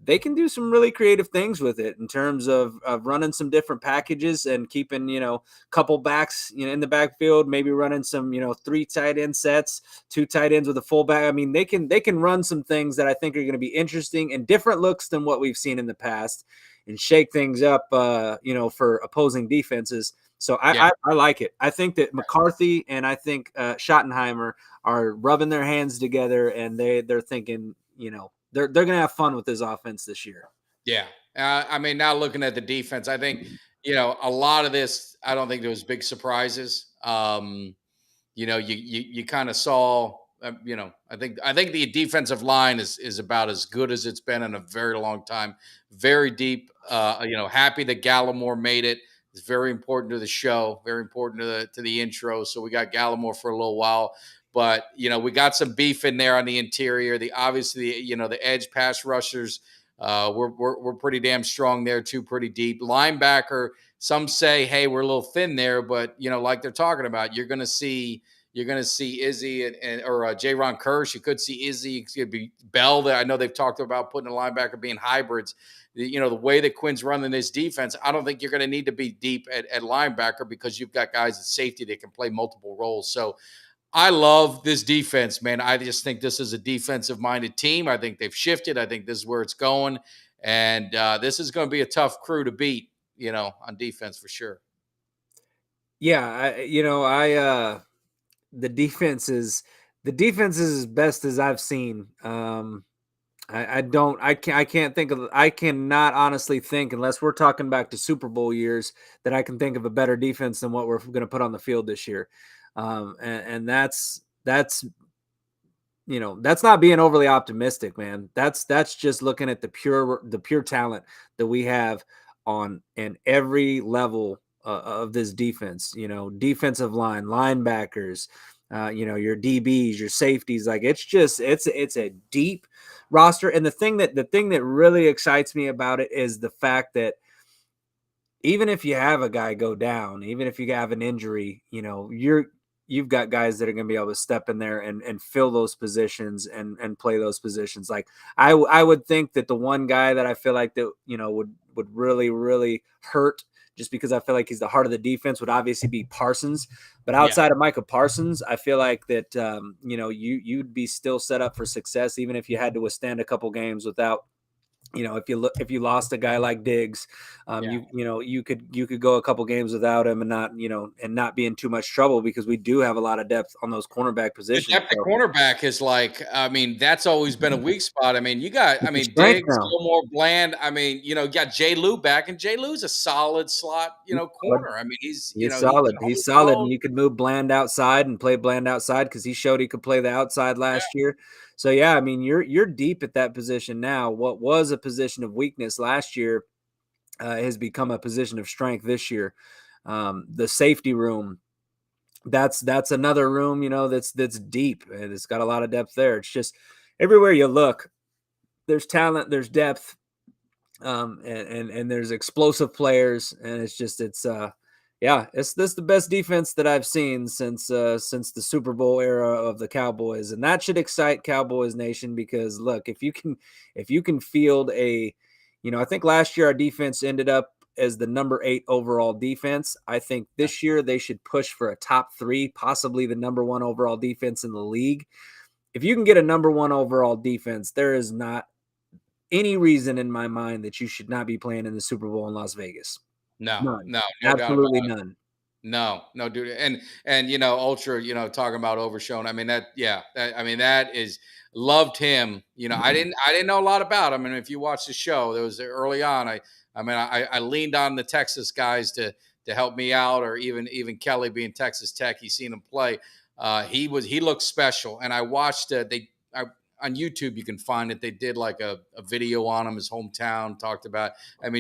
they can do some really creative things with it in terms of running some different packages and keeping, couple backs, in the backfield, maybe running some, 3 tight end sets, 2 tight ends with a fullback. I mean, they can run some things that I think are going to be interesting and different looks than what we've seen in the past and shake things up, for opposing defenses. So I like it. I think that McCarthy and I think Schottenheimer are rubbing their hands together, and they're thinking, they're going to have fun with this offense this year. Yeah. Now looking at the defense, I think, a lot of this, I don't think there was big surprises. You kind of saw, I think the defensive line is about as good as it's been in a very long time. Very deep, happy that Gallimore made it. It's very important to the show, very important to the intro. So we got Gallimore for a little while, but we got some beef in there on the interior. The edge pass rushers, we're pretty damn strong there too, pretty deep. Linebacker, some say, hey, we're a little thin there, but like they're talking about, you're going to see Izzy or Jaron Kearse. You could see Izzy. It could be Bell. I know they've talked about putting a linebacker being hybrids. The way that Quinn's running this defense, I don't think you're going to need to be deep at linebacker because you've got guys at safety that can play multiple roles. So I love this defense, man. I just think this is a defensive-minded team. I think they've shifted. I think this is where it's going. And this is going to be a tough crew to beat. on defense for sure. Yeah, the defense is as best as I've seen. I cannot honestly think, unless we're talking back to Super Bowl years, that I can think of a better defense than what we're going to put on the field this year. And that's not being overly optimistic, man. That's just looking at the pure talent that we have on every level of this defense. Defensive line, linebackers, your DBs, your safeties. Like it's a deep roster. And the thing that really excites me about it is the fact that even if you have a guy go down, even if you have an injury, you've got guys that are going to be able to step in there and fill those positions and play those positions. Like I would think that the one guy that I feel like that, would really, really hurt, just because I feel like he's the heart of the defense, would obviously be Parsons. But outside of Micah Parsons, I feel like that, you'd be still set up for success, even if you had to withstand a couple games without, if you lost a guy like Diggs, you could go a couple games without him and not be in too much trouble, because we do have a lot of depth on those cornerback positions. The depth at cornerback is that's always been a weak spot. Diggs, a little more bland. You got Jay Lou back, and Jay Lou's a solid slot, corner. He's solid. He's solid, and you could move Bland outside and play Bland outside, because he showed he could play the outside last year. So yeah, you're deep at that position now. What was a position of weakness last year has become a position of strength this year. The safety room, that's another room, that's deep, and it's got a lot of depth there. It's just everywhere you look, there's talent, there's depth, and there's explosive players, and it's this the best defense that I've seen since the Super Bowl era of the Cowboys, and that should excite Cowboys Nation, because look, if you can field I think last year our defense ended up as the number 8 overall defense. I think this year they should push for a top 3, possibly the number 1 overall defense in the league. If you can get a number 1 overall defense, there is not any reason in my mind that you should not be playing in the Super Bowl in Las Vegas. No, absolutely none. No, dude. And Ultra, talking about overshown. That is, loved him. I didn't know a lot about him. And if you watch the show, there was early on, I leaned on the Texas guys to help me out, or even Kelly being Texas Tech. He's seen him play. He looked special. And I watched on YouTube, you can find it. They did like a video on him, his hometown, talked about.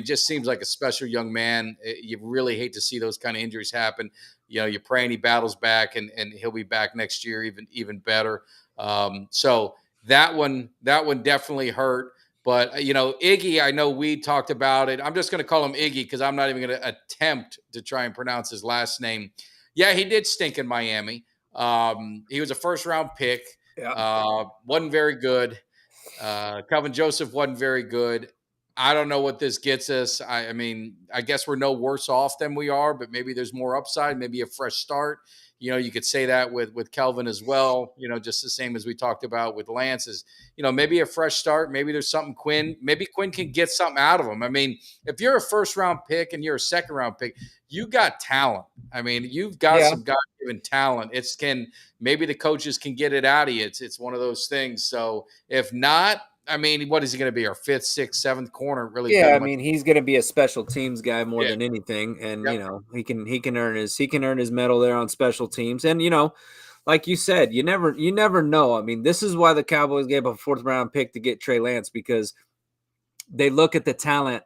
Just seems like a special young man. You really hate to see those kind of injuries happen. You're praying he battles back, and he'll be back next year, even better. So that one definitely hurt. But Iggy, I know we talked about it. I'm just going to call him Iggy, because I'm not even going to attempt to try and pronounce his last name. Yeah, he did stink in Miami. He was a first-round pick. Yeah. Wasn't very good. Calvin Joseph wasn't very good. I don't know what this gets us. I guess we're no worse off than we are, but maybe there's more upside, maybe a fresh start. You could say that with Kelvin as well, just the same as we talked about with Lance, is, maybe a fresh start. Maybe there's something maybe Quinn can get something out of him. If you're a first round pick and you're a second round pick, you got talent. You've got some God-given talent. Maybe the coaches can get it out of you. It's one of those things. So if not, what is he going to be? Our 5th, 6th, 7th corner? Really? Yeah, he's going to be a special teams guy more than anything, and he can earn his medal there on special teams. And like you said, you never know. This is why the Cowboys gave up a 4th round pick to get Trey Lance, because they look at the talent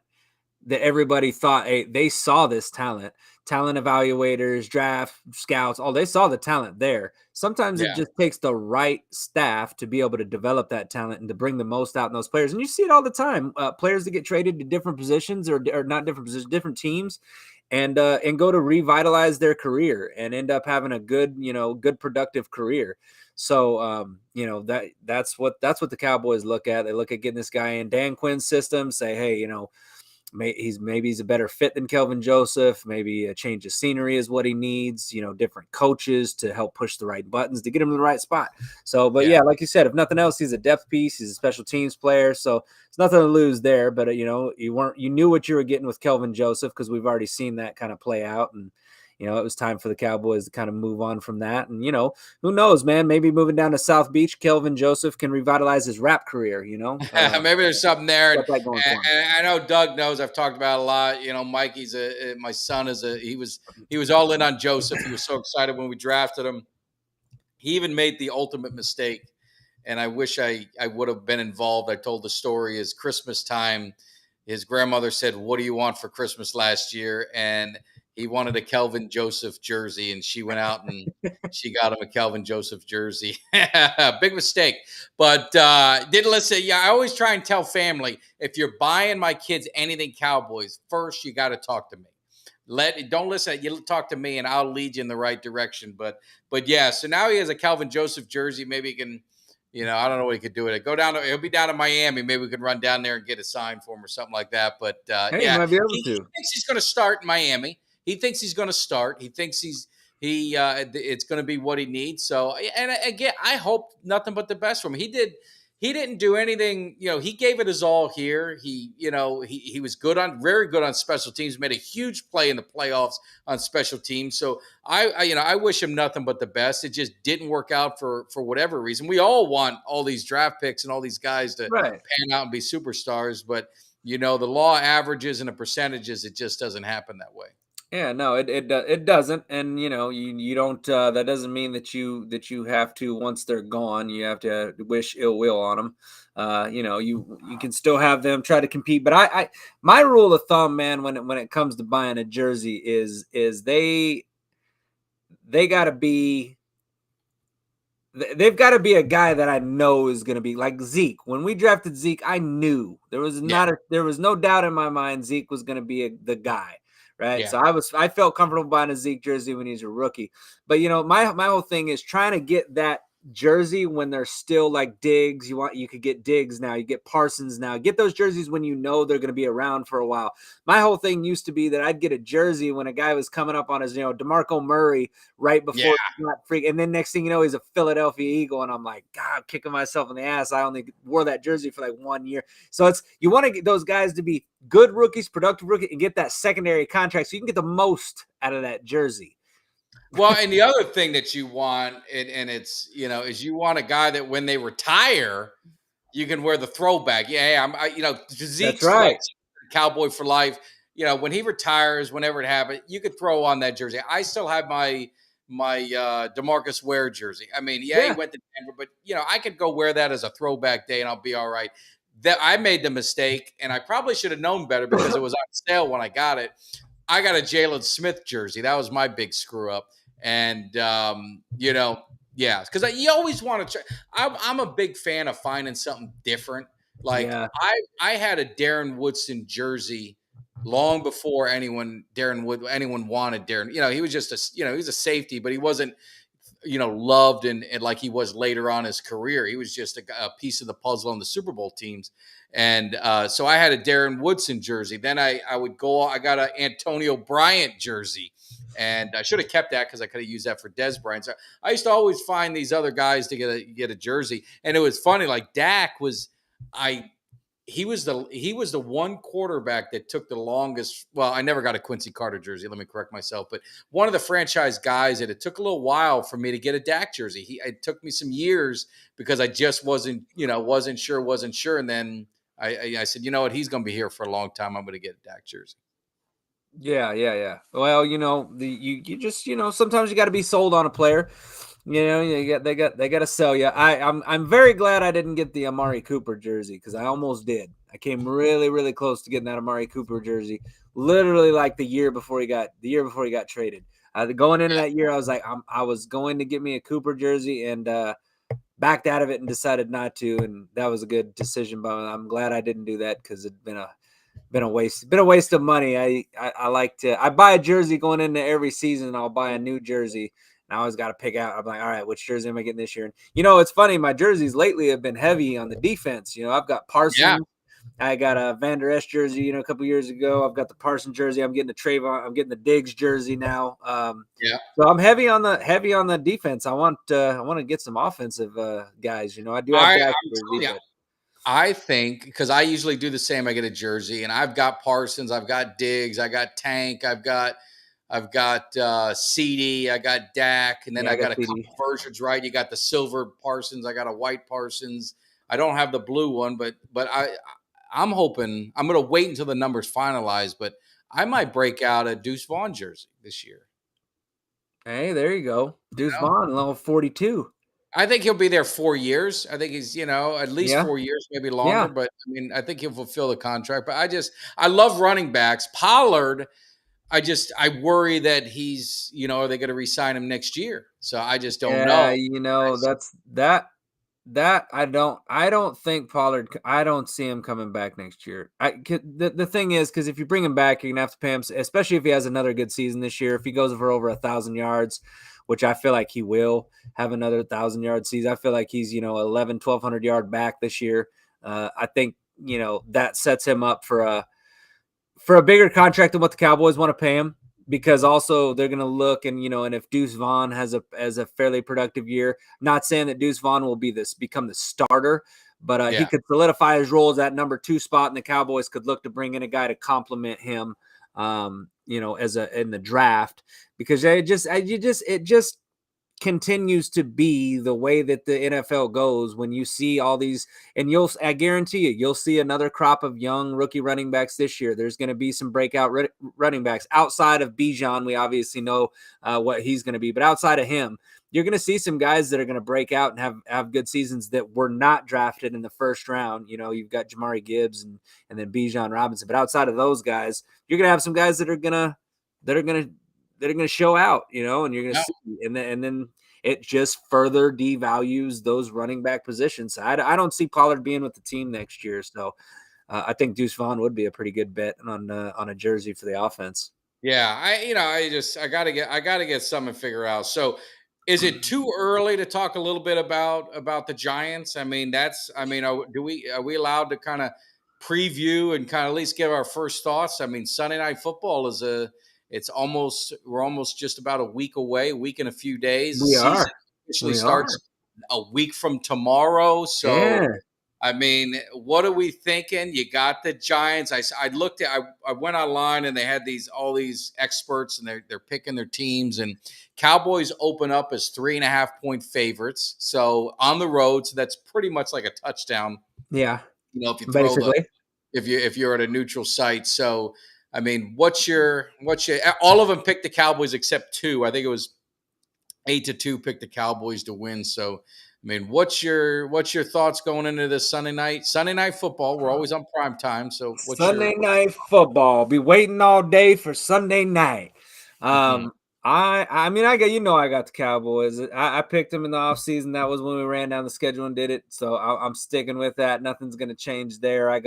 that everybody thought they saw this talent evaluators, draft scouts, they saw the talent there. Sometimes it just takes the right staff to be able to develop that talent and to bring the most out in those players. And you see it all the time. Players that get traded to different positions or not different positions, different teams, and go to revitalize their career and end up having a good productive career. So that's what the Cowboys look at. They look at getting this guy in Dan Quinn's system, say, hey, maybe he's a better fit than Kelvin Joseph. Maybe a change of scenery is what he needs. Different coaches to help push the right buttons to get him in the right spot. So, but yeah, like you said, if nothing else, he's a depth piece. He's a special teams player. So it's nothing to lose there. But you knew what you were getting with Kelvin Joseph, because we've already seen that kind of play out. And it was time for the Cowboys to kind of move on from that. And, who knows, man, maybe moving down to South Beach, Kelvin Joseph can revitalize his rap career, Maybe there's something there. And going for him. I know Doug knows, I've talked about it a lot. Mikey's my son he was all in on Joseph. He was so excited when we drafted him. He even made the ultimate mistake. And I wish I would have been involved. I told the story is Christmas time. His grandmother said, "What do you want for Christmas last year?" And he wanted a Kelvin Joseph jersey, and she went out and she got him a Kelvin Joseph jersey. Big mistake, but didn't listen. Yeah, I always try and tell family, if you're buying my kids anything Cowboys, first you got to talk to me. Don't listen. You talk to me, and I'll lead you in the right direction. But yeah. So now he has a Kelvin Joseph jersey. Maybe he can. I don't know what he could do with it. He'll be down in Miami. Maybe we could run down there and get a sign for him or something like that. But he might be able to. He thinks he's going to start in Miami. He thinks he's going to start. He thinks it's going to be what he needs. So, and again, I hope nothing but the best for him. He didn't do anything. He gave it his all here. He was very good on special teams. Made a huge play in the playoffs on special teams. So I wish him nothing but the best. It just didn't work out for whatever reason. We all want all these draft picks and all these guys to pan out and be superstars, but the law averages and the percentages, it just doesn't happen that way. Yeah, no, it doesn't, and you don't. That doesn't mean that you have to, once they're gone, you have to wish ill will on them. You can still have them try to compete, but my rule of thumb, man, when it comes to buying a jersey is they got to be. They've got to be a guy that I know is going to be like Zeke. When we drafted Zeke, I knew there was no doubt in my mind Zeke was going to be the guy. Right. Yeah. So I felt comfortable buying a Zeke jersey when he's a rookie. But, my whole thing is trying to get that jersey when they're still like Diggs. You could get Diggs now. You get Parsons now. Get those jerseys when they're going to be around for a while. My whole thing used to be that I'd get a jersey when a guy was coming up on his, DeMarco Murray right before he got freak. And then next thing you know, he's a Philadelphia Eagle. And I'm like, God, kicking myself in the ass. I only wore that jersey for like 1 year. So you want to get those guys to be good rookies, productive rookie, and get that secondary contract so you can get the most out of that jersey. Well, and the other thing that you want, and it's, is you want a guy that when they retire, you can wear the throwback. Zeke's right. Cowboy for life. When he retires, whenever it happens, you could throw on that jersey. I still have my DeMarcus Ware jersey. I mean, he went to Denver, but I could go wear that as a throwback day and I'll be all right. That I made the mistake, and I probably should have known better because it was on sale when I got it. I got a Jalen Smith jersey. That was my big screw up. And, because you always want to I'm a big fan of finding something different. Like I had a Darren Woodson jersey long before anyone wanted Darren. He was just he was a safety, but he wasn't, loved and like he was later on in his career. He was just a piece of the puzzle on the Super Bowl teams. And so I had a Darren Woodson jersey. Then I got an Antonio Bryant jersey. And I should have kept that because I could have used that for Des Bryant. So I used to always find these other guys to get a jersey. And it was funny, like Dak he was the one quarterback that took the longest. Well, I never got a Quincy Carter jersey. Let me correct myself. But one of the franchise guys that it took a little while for me to get a Dak jersey. It took me some years because I just wasn't sure. And then I said, you know what? He's going to be here for a long time. I'm going to get a Dak jersey. Yeah. Well, you just sometimes you got to be sold on a player. They got to sell you. I'm very glad I didn't get the Amari Cooper jersey because I almost did. I came really, really close to getting that Amari Cooper jersey. Literally, like the year before he got traded. Going into that year, I was like, I was going to get me a Cooper jersey and backed out of it and decided not to. And that was a good decision, but I'm glad I didn't do that because it'd been a waste of money. I buy a jersey going into every season. I'll buy a new jersey. And I always got to pick out. I'm like, all right, which jersey am I getting this year? And it's funny. My jerseys lately have been heavy on the defense. I've got Parsons. I got a Van Der Esch jersey, a couple years ago. I've got the Parsons jersey. I'm getting the Trayvon. I'm getting the Diggs jersey now. Yeah. So I'm heavy on the defense. I want to get some offensive guys. I do have I'm Dak telling jersey, you, but I think because I usually do the same. I get a jersey, and I've got Parsons, I've got Diggs, I got Tank, I've got CD, I got Dak, and then yeah, I I got got a CD. couple versions. Right, you got the silver Parsons, I got a white Parsons. I don't have the blue one, but I'm hoping I'm going to wait until the numbers finalize. But I might break out a Deuce Vaughn jersey this year. Hey, there you go, Deuce You know? Vaughn, level 42. I think he'll be there 4 years. I think he's, at least Yeah, 4 years, maybe longer. yeah. But I mean, I think he'll fulfill the contract. But I love running backs. Pollard, I worry that he's, are they going to re-sign him next year? So I just don't Yeah, know. that's that I don't think Pollard. I don't see him coming back next year. The thing is, because if you bring him back, you're gonna have to pay him, especially if he has another good season this year. If he goes for over 1,000 yards, which I feel like he will have another 1,000 yard season. I feel like he's 1,100 yard back this year. I think that sets him up for a bigger contract than what the Cowboys want to pay him, because also they're going to look and if Deuce Vaughn has a fairly productive year, not saying that Deuce Vaughn will become the starter, but he could solidify his role as that number 2 spot, and the Cowboys could look to bring in a guy to complement him, in the draft, because it just continues to be the way that the NFL goes when you see all these, and I guarantee you'll see another crop of young rookie running backs this year. There's going to be some breakout running backs outside of Bijan. We obviously know what he's going to be, but outside of him, you're going to see some guys that are going to break out and have good seasons that were not drafted in the first round. You've got Jamari Gibbs and then Bijan Robinson, but outside of those guys, you're going to have some guys that are going to show out, and you're going to see, and then it just further devalues those running back positions. I don't see Pollard being with the team next year, so I think Deuce Vaughn would be a pretty good bet on a jersey for the offense. Yeah, I gotta get something figured out. So, is it too early to talk a little bit about the Giants? I mean, are we allowed to kind of preview and kind of at least give our first thoughts? I mean, Sunday Night Football we're almost just about a week away, a week and a few days. The season officially starts a week from tomorrow. So. Yeah. I mean, what are we thinking? You got the Giants. I went online and they had all these experts and they're picking their teams, and Cowboys open up as 3.5-point favorites. So on the road, so that's pretty much like a touchdown. Yeah. If you basically, if you're at a neutral site. So I mean, what's your all of them picked the Cowboys except 2. I think it was 8-2 picked the Cowboys to win. So I mean, what's your thoughts going into this Sunday night football? We're always on prime time, so Sunday night football. Be waiting all day for Sunday night. Mm-hmm. I mean, I got the Cowboys. I picked them in the offseason. That was when we ran down the schedule and did it. So I'm sticking with that. Nothing's going to change there. I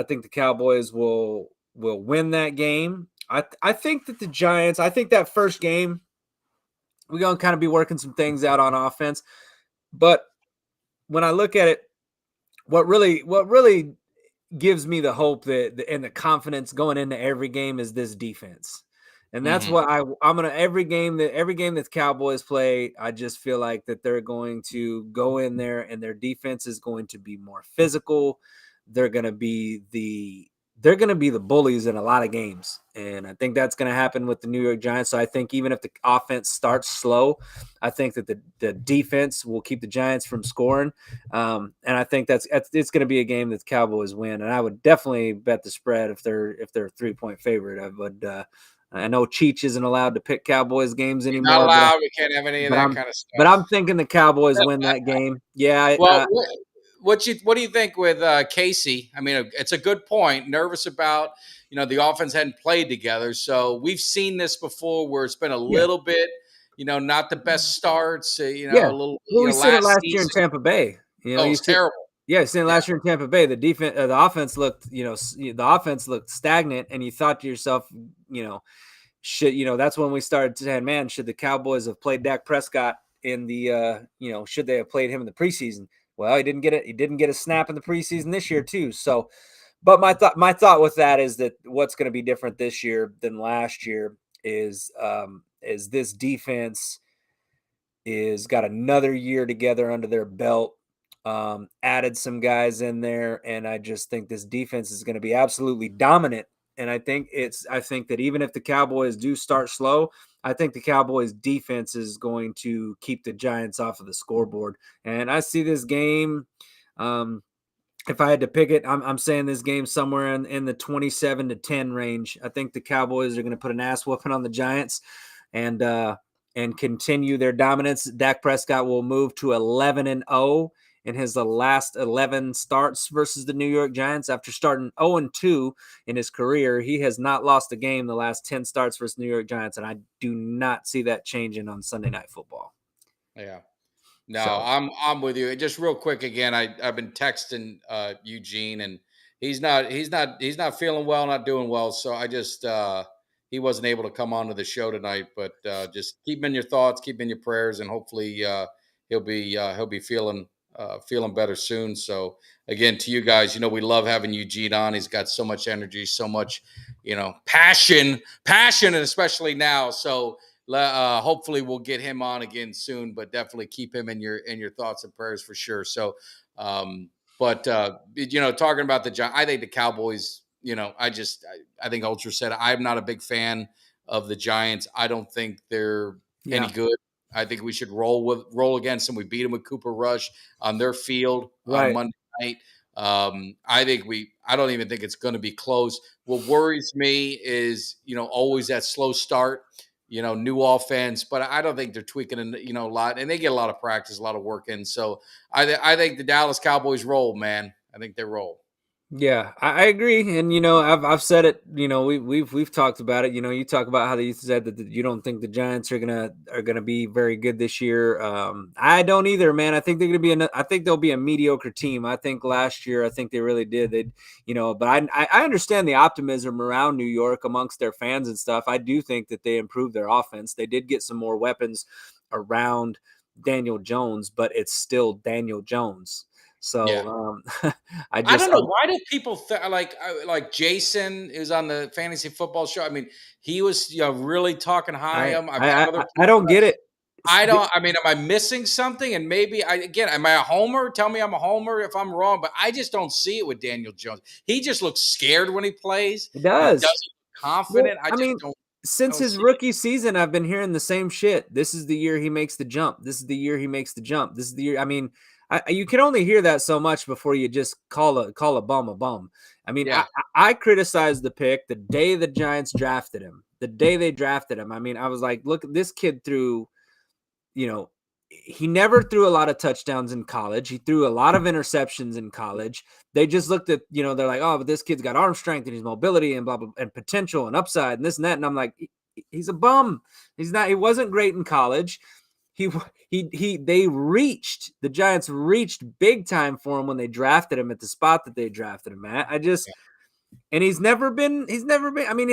think the Cowboys will win that game. I think that the Giants. I think that first game, we're going to kind of be working some things out on offense. But when I look at it, what really gives me the hope and the confidence going into every game is this defense. And that's what I'm going to every game that Cowboys play, I just feel like that they're going to go in there and their defense is going to be more physical. They're going to be the bullies in a lot of games. And I think that's going to happen with the New York Giants. So I think even if the offense starts slow, I think that the defense will keep the Giants from scoring. And I think it's going to be a game that the Cowboys win. And I would definitely bet the spread if they're a 3-point favorite. I know Cheech isn't allowed to pick Cowboys games anymore. Not allowed. We can't have any of that kind of stuff. But I'm thinking the Cowboys win that game. Yeah. Well, what do you think with Casey? I mean, it's a good point. Nervous about the offense hadn't played together, so we've seen this before where it's been a little bit, not the best starts. A little. Well, we seen it last year in Tampa Bay. It was terrible. Yeah, you seen it last year in Tampa Bay. The defense, the offense looked, stagnant, and you thought to yourself, that's when we started saying, man, should the Cowboys have played Dak Prescott in the, should they have played him in the preseason? Well, he didn't get it. He didn't get a snap in the preseason this year too. So, but my thought with that is that what's going to be different this year than last year is this defense is got another year together under their belt. Added some guys in there, and I just think this defense is going to be absolutely dominant. And I think that even if the Cowboys do start slow, I think the Cowboys defense is going to keep the Giants off of the scoreboard. And I see this game. If I had to pick it, I'm saying this game somewhere in the 27-10 range. I think the Cowboys are going to put an ass whooping on the Giants, and continue their dominance. Dak Prescott will move to 11-0 in his last 11 starts versus the New York Giants. After starting 0-2 in his career, he has not lost a game the last 10 starts versus New York Giants, and I do not see that changing on Sunday Night Football. Yeah. No, So- I'm with you. Just real quick again, I've been texting Eugene, and he's not feeling well, not doing well. So I just he wasn't able to come onto the show tonight, but just keep him in your thoughts, keep him in your prayers, and hopefully he'll be feeling better soon. So again, to you guys, we love having Eugene on. He's got so much energy, so much passion, and especially now. So hopefully we'll get him on again soon, but definitely keep him in your thoughts and prayers for sure. So but talking about the Giants, I think the Cowboys, I think Ultra said, I'm not a big fan of the Giants. I don't think they're any good. I think we should roll against them. We beat them with Cooper Rush on their field on Monday night. I don't even think it's going to be close. What worries me is, always that slow start, new offense, but I don't think they're tweaking, a lot, and they get a lot of practice, a lot of work in. So I think the Dallas Cowboys roll, man. I think they roll. Yeah, I agree, and I've said it. We've talked about it. You talk about how you said that you don't think the Giants are gonna be very good this year. I don't either, man. I think they're gonna be. I think they'll be a mediocre team. I think last year, I think they really did. But I understand the optimism around New York amongst their fans and stuff. I do think that they improved their offense. They did get some more weapons around Daniel Jones, but it's still Daniel Jones. So I don't know, why do people like Jason, who's on the fantasy football show. I mean, he was really talking high of him. I don't get it. Am I missing something? And maybe am I a homer? Tell me I'm a homer if I'm wrong, but I just don't see it with Daniel Jones. He just looks scared when he plays. He does. He doesn't look confident. Well, since his rookie season, I've been hearing the same shit. This is the year he makes the jump. This is the year he makes the jump. This is the year. I mean, you can only hear that so much before you just call a bum a bum. I mean, I criticized the pick the day the Giants drafted him. The day they drafted him, I mean, I was like, look, this kid threw, he never threw a lot of touchdowns in college. He threw a lot of interceptions in college. They just looked at, they're like, oh, but this kid's got arm strength and his mobility and blah, blah, and potential and upside and this and that. And I'm like, he's a bum. He wasn't great in college. The Giants reached big time for him when they drafted him at the spot that they drafted him at. And he's never been, I mean,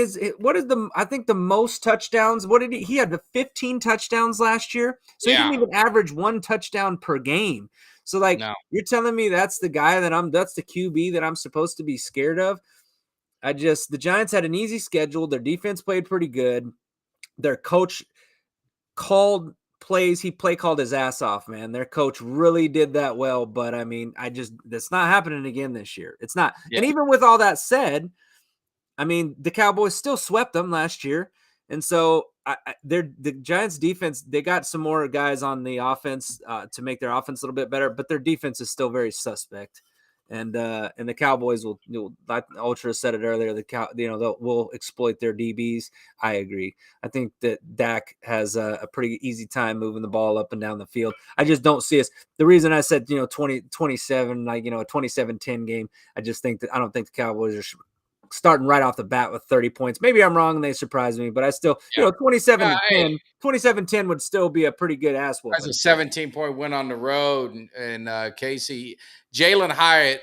I think the most touchdowns, he had 15 touchdowns last year. So he didn't even average one touchdown per game. So you're telling me that's the guy that's the QB that I'm supposed to be scared of. The Giants had an easy schedule. Their defense played pretty good. Their coach called plays. He called his ass off, man. Their coach really did that well. But I mean, that's not happening again this year. It's not. Yeah. And even with all that said, I mean, the Cowboys still swept them last year. And so the Giants defense, they got some more guys on the offense to make their offense a little bit better, but their defense is still very suspect. And the Cowboys will, like Ultra said it earlier, will exploit their DBs. I agree. I think that Dak has a pretty easy time moving the ball up and down the field. I just don't see us. The reason I said, 27, a 27-10 game, I just think that I don't think the Cowboys are starting right off the bat with 30 points. Maybe I'm wrong and they surprise me, but I still, 27-10 would still be a pretty good ass whooping. That's a 17-point win on the road. And Casey, Jalen Hyatt,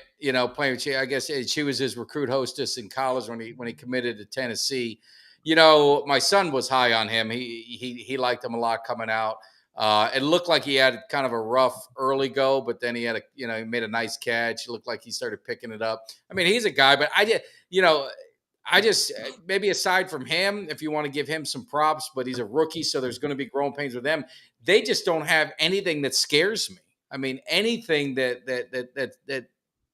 playing, I guess she was his recruit hostess in college when he committed to Tennessee. My son was high on him. He liked him a lot coming out. It looked like he had kind of a rough early go, but then he had he made a nice catch. It looked like he started picking it up. I mean, he's a guy, but I just maybe aside from him, if you want to give him some props, but he's a rookie, so there's going to be growing pains with them. They just don't have anything that scares me. I mean, anything that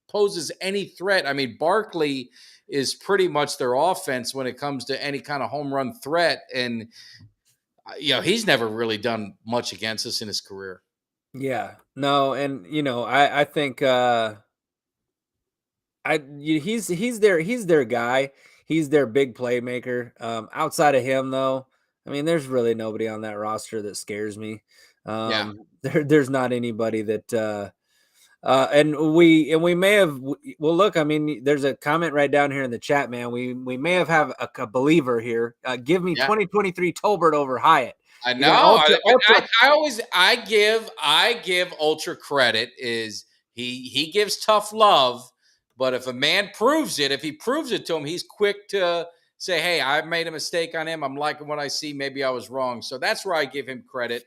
poses any threat. I mean, Barkley is pretty much their offense when it comes to any kind of home run threat, and he's never really done much against us in his career. Yeah, no, and I think he's their guy. He's their big playmaker. Outside of him, though, I mean, there's really nobody on that roster that scares me. Yeah. There's not anybody that. And we may have. Well, look, I mean, there's a comment right down here in the chat, man. We may have a believer here. Give me 2023 Tolbert over Hyatt. I know. I give Ultra credit. Is he gives tough love, but if a man proves it, if he proves it to him, he's quick to say, "Hey, I made a mistake on him. I'm liking what I see. Maybe I was wrong." So that's where I give him credit.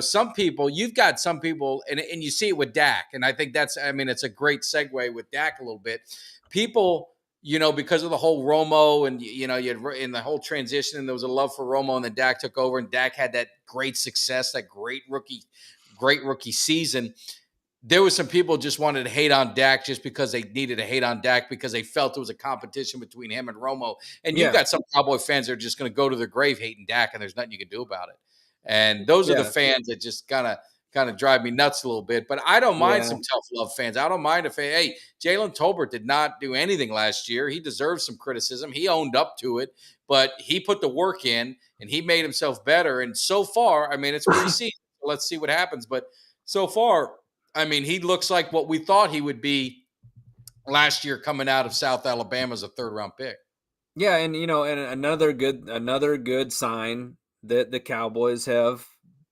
Some people, you've got some people, and you see it with Dak, and I think it's a great segue with Dak a little bit. People, because of the whole Romo and, you had in the whole transition, and there was a love for Romo, and then Dak took over, and Dak had that great success, that great rookie season. There was some people just wanted to hate on Dak just because they needed to hate on Dak because they felt it was a competition between him and Romo. And you've got some Cowboy fans that are just going to go to their grave hating Dak, and there's nothing you can do about it. And those are the fans that just kind of drive me nuts a little bit. But I don't mind some tough love fans. I don't mind if, hey, Jalen Tolbert did not do anything last year. He deserves some criticism. He owned up to it, but he put the work in, and he made himself better. And so far, I mean, it's preseason. So let's see what happens. But so far, I mean, he looks like what we thought he would be last year coming out of South Alabama as a third-round pick. Yeah, and and another good sign that the Cowboys have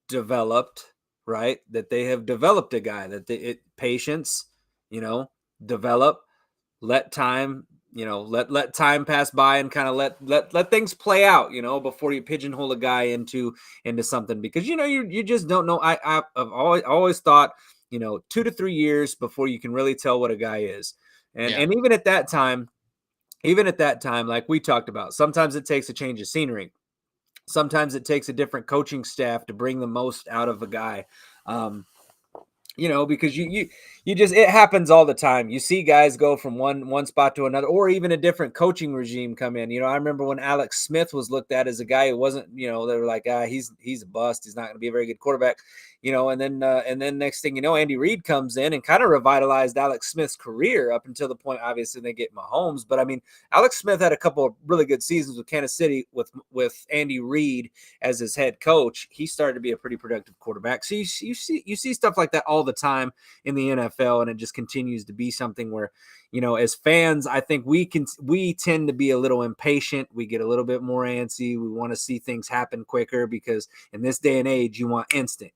developed, right? That they have developed a guy that patience, develop, let time, let time pass by and kind of let things play out, before you pigeonhole a guy into something, because you just don't know. I've always thought 2 to 3 years before you can really tell what a guy is. And even at that time, like we talked about, sometimes it takes a change of scenery. Sometimes it takes a different coaching staff to bring the most out of a guy. Because you just, it happens all the time. You see guys go from one spot to another, or even a different coaching regime come in. I remember when Alex Smith was looked at as a guy who wasn't, they were like, he's a bust. He's not going to be a very good quarterback. And then next thing you know, Andy Reid comes in and kind of revitalized Alex Smith's career up until the point, obviously, they get Mahomes. But I mean, Alex Smith had a couple of really good seasons with Kansas City with Andy Reid as his head coach. He started to be a pretty productive quarterback. So you see stuff like that all the time in the NFL, and it just continues to be something where, as fans, I think we tend to be a little impatient. We get a little bit more antsy. We want to see things happen quicker, because in this day and age, you want instant,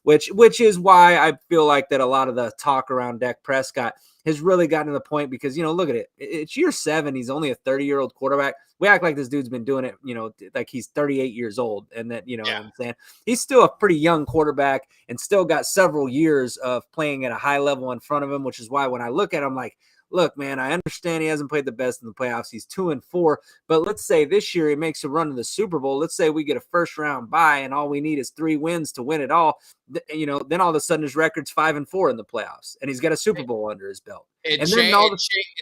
which is why I feel like that a lot of the talk around Dak Prescott has really gotten to the point, because, look at it. It's year 7. He's only a 30-year-old quarterback. We act like this dude's been doing it, like he's 38 years old. And that, what I'm saying? He's still a pretty young quarterback and still got several years of playing at a high level in front of him, which is why when I look at him, like, look, man, I understand he hasn't played the best in the playoffs. He's 2-4, but let's say this year he makes a run to the Super Bowl. Let's say we get a first round bye and all we need is 3 wins to win it all. Then all of a sudden his record's 5-4 in the playoffs, and he's got a Super Bowl under his belt. It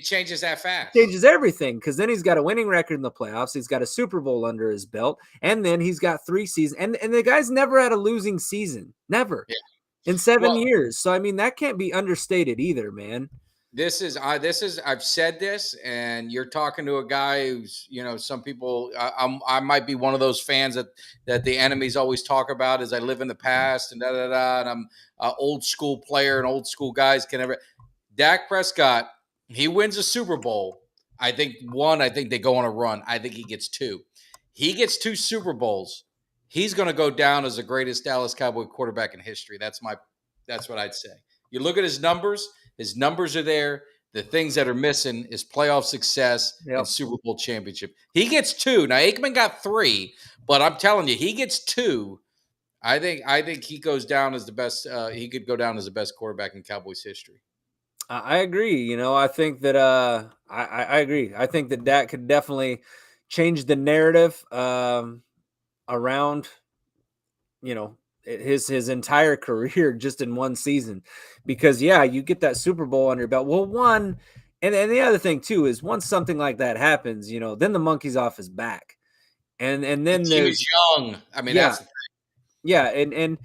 changes that fast. Changes everything, because then he's got a winning record in the playoffs. He's got a Super Bowl under his belt, and then he's got 3 seasons. And the guy's never had a losing season, never in 7 years. So I mean, that can't be understated either, man. I've said this, and you're talking to a guy who's, some people, I might be one of those fans that the enemies always talk about as I live in the past and and I'm an old school player, and old school guys can never. Dak Prescott, he wins a Super Bowl. I think they go on a run. I think he gets 2. He gets 2 Super Bowls. He's going to go down as the greatest Dallas Cowboy quarterback in history. That's what I'd say. You look at his numbers. His numbers are there. The things that are missing is playoff success and Super Bowl championship. He gets 2. Now, Aikman got 3, but I'm telling you, he gets 2. I think he goes down as the best. He could go down as the best quarterback in Cowboys history. I agree. I think that I agree. I think that Dak could definitely change the narrative around his entire career just in one season, because you get that Super Bowl under your belt. Well, and the other thing too is once something like that happens, then the monkey's off his back, and The then team is young. I mean, yeah, that's and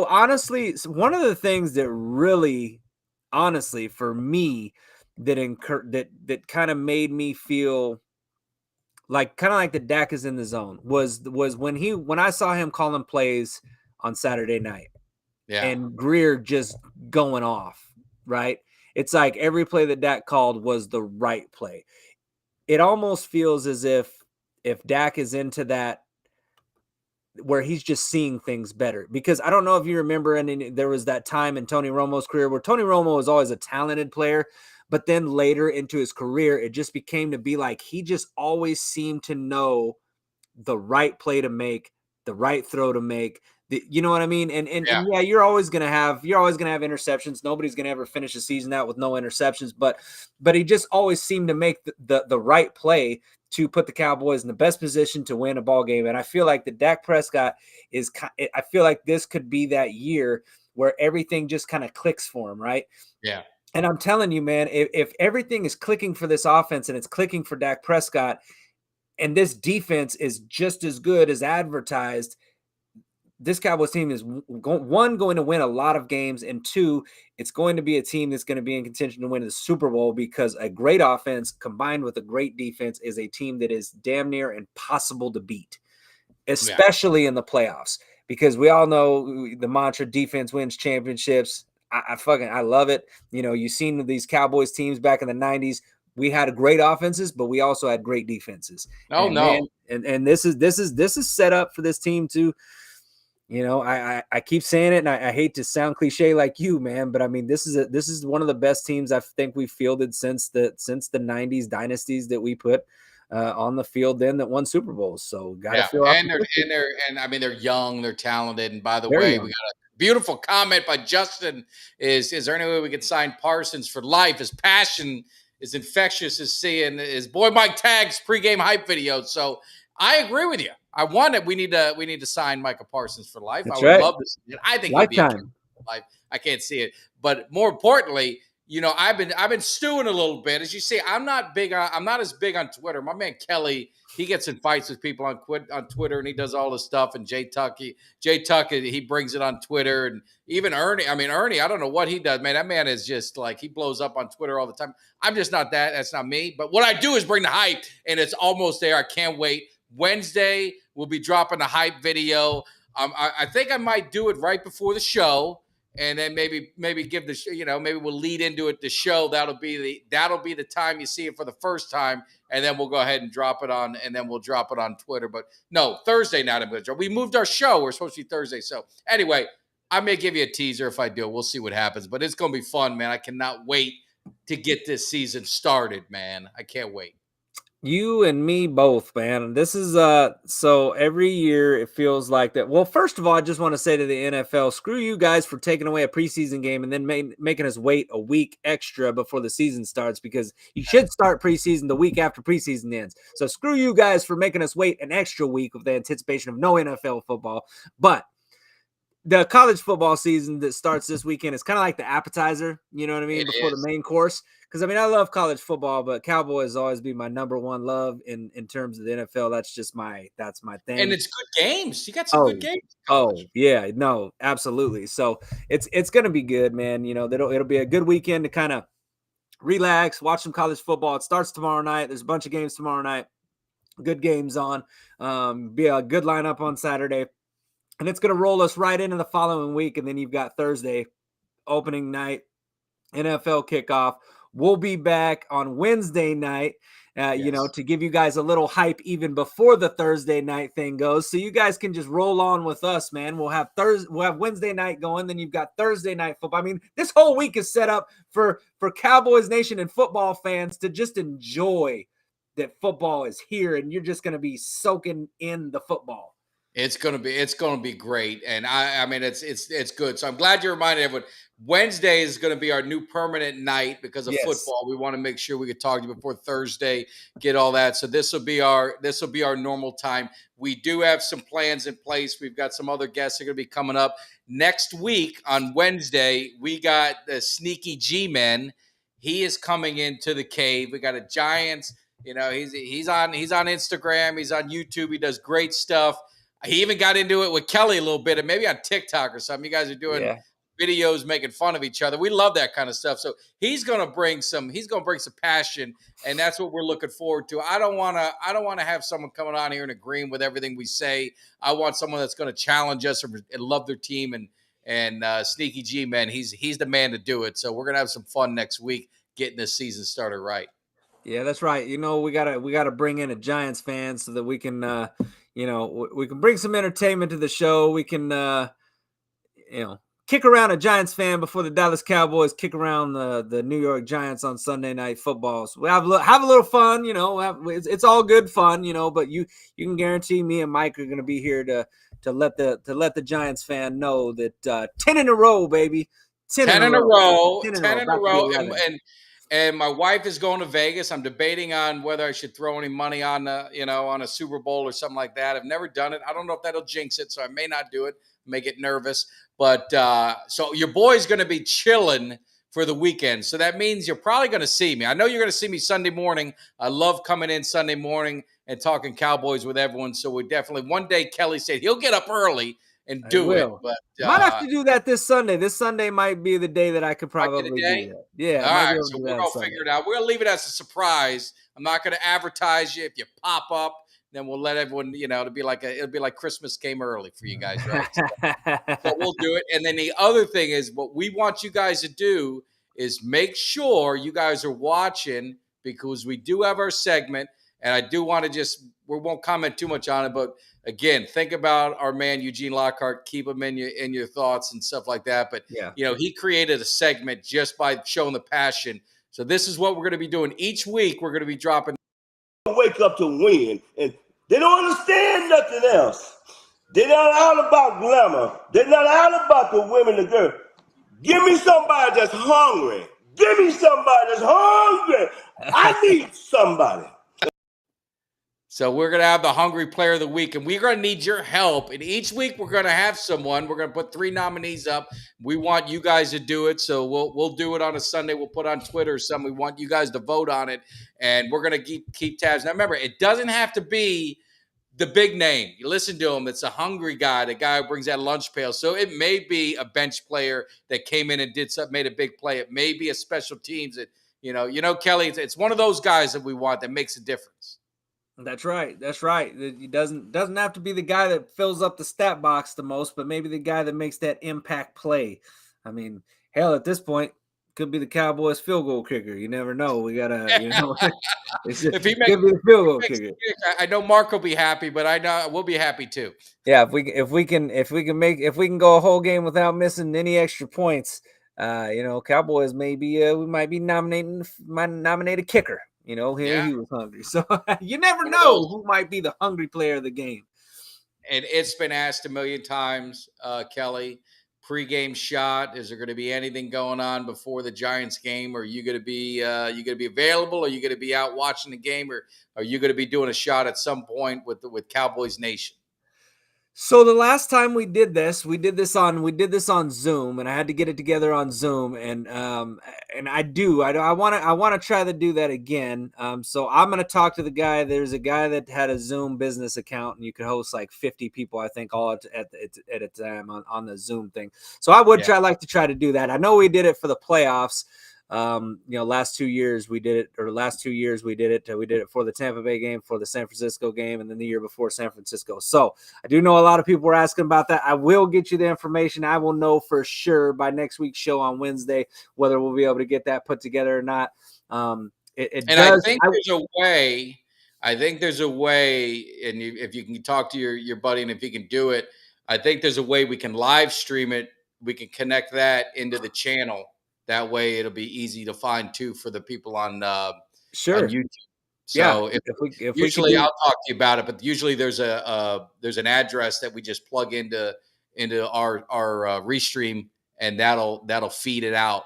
honestly, one of the things that really, honestly, for me, that kind of made me feel like the Dak is in the zone was when I saw him calling plays on Saturday night yeah. and Greer just going off, right? It's like every play that Dak called was the right play. It almost feels as if Dak is into that where he's just seeing things better, because I don't know if you remember, and there was that time in Tony Romo's career where Tony Romo was always a talented player, but then later into his career, it just became to be like he just always seemed to know the right play to make, the right throw to make. You know what I mean? And Yeah. you're always gonna have interceptions. Nobody's gonna ever finish a season out with no interceptions, but he just always seemed to make the right play to put the Cowboys in the best position to win a ball game. And I feel like the Dak Prescott I feel like this could be that year where everything just kind of clicks for him, right? Yeah. And I'm telling you, man, if everything is clicking for this offense and it's clicking for Dak Prescott, and this defense is just as good as advertised, this Cowboys team is going to win a lot of games, and two, it's going to be a team that's going to be in contention to win the Super Bowl, because a great offense combined with a great defense is a team that is damn near impossible to beat, especially in the playoffs, because we all know the mantra defense wins championships. I love it. You've seen these Cowboys teams back in the 90s. We had great offenses, but we also had great defenses. Oh, and no. Man, and this is set up for this team to, I keep saying it, and I hate to sound cliche like you, man, but I mean, this is one of the best teams I think we fielded since the 90s dynasties that we put on the field then that won Super Bowls. So gotta feel optimistic. I mean, they're young, they're talented. And by the Very way, young. we got a beautiful comment by Justin. Is there any way we could sign Parsons for life? His passion is infectious as seeing his boy Mike Tagg's pregame hype video. So I agree with you. I want it. We need to sign Micah Parsons for life. That's I would right. love to see it. I think he'd be a Lifetime. life. I can't see it, but more importantly, I've been stewing a little bit. As you see, I'm not as big on Twitter. My man Kelly, he gets in fights with people on Twitter, and he does all this stuff. And Jay Tuck, he brings it on Twitter, and even Ernie. I mean, Ernie, I don't know what he does, man. That man is just like, he blows up on Twitter all the time. I'm just not that. That's not me. But what I do is bring the hype, and it's almost there. I can't wait. Wednesday, we'll be dropping a hype video. I think I might do it right before the show, and then maybe give maybe we'll lead into it. The show that'll be the time you see it for the first time, and then we'll go ahead and drop it on, and then we'll drop it on Twitter. But no, Thursday night I'm going to drop. We moved our show. We're supposed to be Thursday. So anyway, I may give you a teaser if I do. We'll see what happens, but it's going to be fun, man. I cannot wait to get this season started, man. I can't wait. You and me both, man. This is so every year it feels like that. Well, first of all, I just want to say to the NFL, screw you guys for taking away a preseason game and then making us wait a week extra before the season starts, because you should start preseason the week after preseason ends. So screw you guys for making us wait an extra week with the anticipation of no NFL football. But the college football season that starts this weekend is kind of like the appetizer, you know what I mean, before the main course. Because, I mean, I love college football, but Cowboys always be my number one love in terms of the NFL. That's just that's my thing. And it's good games. You got some good games. Oh, yeah. No, absolutely. So it's going to be good, man. It'll be a good weekend to kind of relax, watch some college football. It starts tomorrow night. There's a bunch of games tomorrow night. Good games on. Be a good lineup on Saturday. And it's going to roll us right into the following week. And then you've got Thursday, opening night, NFL kickoff. We'll be back on Wednesday night, to give you guys a little hype even before the Thursday night thing goes. So you guys can just roll on with us, man. We'll have Wednesday night going. Then you've got Thursday night football. I mean, this whole week is set up for Cowboys Nation and football fans to just enjoy that football is here, and you're just going to be soaking in the football. It's gonna be great, and I mean it's good. So I'm glad you reminded everyone. Wednesday is going to be our new permanent night because of Yes. football. We want to make sure we could talk to you before Thursday, get all that. So this will be our normal time. We do have some plans in place. We've got some other guests that are going to be coming up next week on Wednesday. We got the Sneaky G-Men. He is coming into the cave. We got a Giants. You know, he's on Instagram. He's on YouTube. He does great stuff. He even got into it with Kelly a little bit, and maybe on TikTok or something. You guys are doing videos making fun of each other. We love that kind of stuff. So he's gonna bring some passion, and that's what we're looking forward to. I don't wanna have someone coming on here and agreeing with everything we say. I want someone that's gonna challenge us and love their team. And Sneaky G, man, he's the man to do it. So we're gonna have some fun next week getting this season started right. Yeah, that's right. You know, we gotta bring in a Giants fan so that we can, we can bring some entertainment to the show. We can, kick around a Giants fan before the Dallas Cowboys kick around the New York Giants on Sunday Night Football. So we have a little fun. You know, it's all good fun. You know, but you can guarantee me and Mike are going to be here to let the Giants fan know that 10 in a row, baby. 10 in a row. 10 in a row. And my wife is going to Vegas. I'm debating on whether I should throw any money on on a Super Bowl or something like that. I've never done it. I don't know if that'll jinx it, so I may not do it. May get nervous. But so your boy's going to be chilling for the weekend. So that means you're probably going to see me. I know you're going to see me Sunday morning. I love coming in Sunday morning and talking Cowboys with everyone. So we definitely, one day Kelly said he'll get up early and do it. But might have to do that this Sunday. This Sunday might be the day that I could probably do that. Yeah. All right. So we're going to figure it out. We'll leave it as a surprise. I'm not going to advertise you. If you pop up, then we'll let everyone, it'll be like Christmas came early for you guys, right? So we'll do it. And then the other thing is what we want you guys to do is make sure you guys are watching, because we do have our segment. And I do want to we won't comment too much on it, but again, think about our man, Eugene Lockhart, keep him in your thoughts and stuff like that. But, he created a segment just by showing the passion. So this is what we're going to be doing each week. We're going to be dropping. Wake up to win, and they don't understand nothing else. They're not all about glamour. They're not all about the women, the girl. Give me somebody that's hungry. Give me somebody that's hungry. I need somebody. So we're going to have the Hungry Player of the Week, and we're going to need your help. And each week we're going to have someone. We're going to put 3 nominees up. We want you guys to do it. So we'll do it on a Sunday. We'll put on Twitter or something. We want you guys to vote on it, and we're going to keep tabs. Now, remember, it doesn't have to be the big name. You listen to him. It's a hungry guy, the guy who brings that lunch pail. So it may be a bench player that came in and did something, made a big play. It may be a special teams that, Kelly, it's one of those guys that we want that makes a difference. That's right. It doesn't have to be the guy that fills up the stat box the most, but maybe the guy that makes that impact play. I mean, hell, at this point, could be the Cowboys field goal kicker. You never know. We gotta, if he makes the field goal kicker, I know Mark will be happy, but I know we'll be happy too. Yeah, if we can go a whole game without missing any extra points, Cowboys we might nominate a kicker. He was hungry. So you never know who might be the hungry player of the game. And it's been asked a million times, Kelly, pregame shot. Is there going to be anything going on before the Giants game? Or are you going to be available? Are you going to be out watching the game? Or are you going to be doing a shot at some point with Cowboys Nation? So the last time we did this on Zoom, and I had to get it together on Zoom, and I want to try to do that again. So I'm going to talk to the guy. There's a guy that had a Zoom business account, and you could host like 50 people, I think, all at a time on the Zoom thing. So I would like to try to do that. I know we did it for the playoffs. Last 2 years we did it, or last 2 years we did it. We did it for the Tampa Bay game, for the San Francisco game, and then the year before San Francisco. So I do know a lot of people were asking about that. I will get you the information. I will know for sure by next week's show on Wednesday whether we'll be able to get that put together or not. I think there's a way. I think there's a way, and if you can talk to your buddy, and if you can do it, I think there's a way we can live stream it. We can connect that into the channel. That way, it'll be easy to find too for the people on YouTube. So if we could usually do, I'll talk to you about it, but usually there's an address that we just plug into our restream, and that'll feed it out.